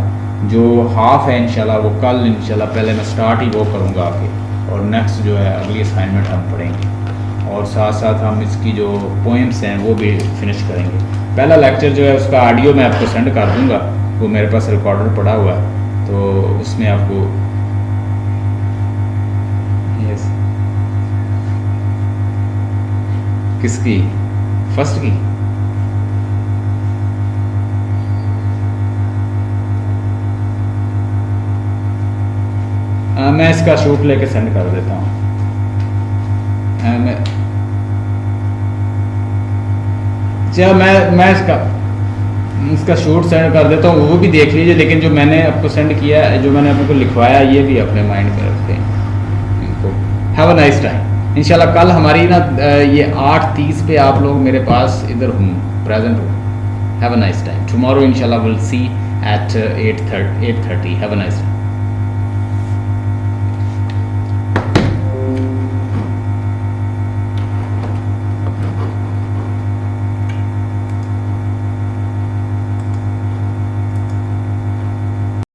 जो हाफ है इंशाल्लाह वो कल इंशाल्लाह पहले मैं स्टार्ट ही वो करूँगा आके, और नेक्स्ट जो है अगली असाइनमेंट हम पढ़ेंगे, और साथ साथ हम इसकी जो पोएम्स हैं वो भी फिनिश करेंगे। पहला लेक्चर जो है उसका ऑडियो मैं आपको सेंड कर दूँगा, वो मेरे पास रिकॉर्डर पड़ा हुआ है, तो उसमें आपको किसकी, फर्स्ट की, मैं इसका शूट लेके सेंड कर देता हूँ। मैं इसका शूट सेंड कर देता हूँ, वो भी देख लीजिए, लेकिन जो मैंने आपको सेंड किया है, जो मैंने आपको लिखवाया, ये भी अपने माइंड में रखते हैं इनको। Have a nice time. इंशाल्लाह कल हमारी ना ये 8:30 पे आप लोग मेरे पास इधर हूँ, प्रेजेंट हूँ। Have a nice time. Tomorrow इंशाल्लाह will see at 8:30। Have a nice time.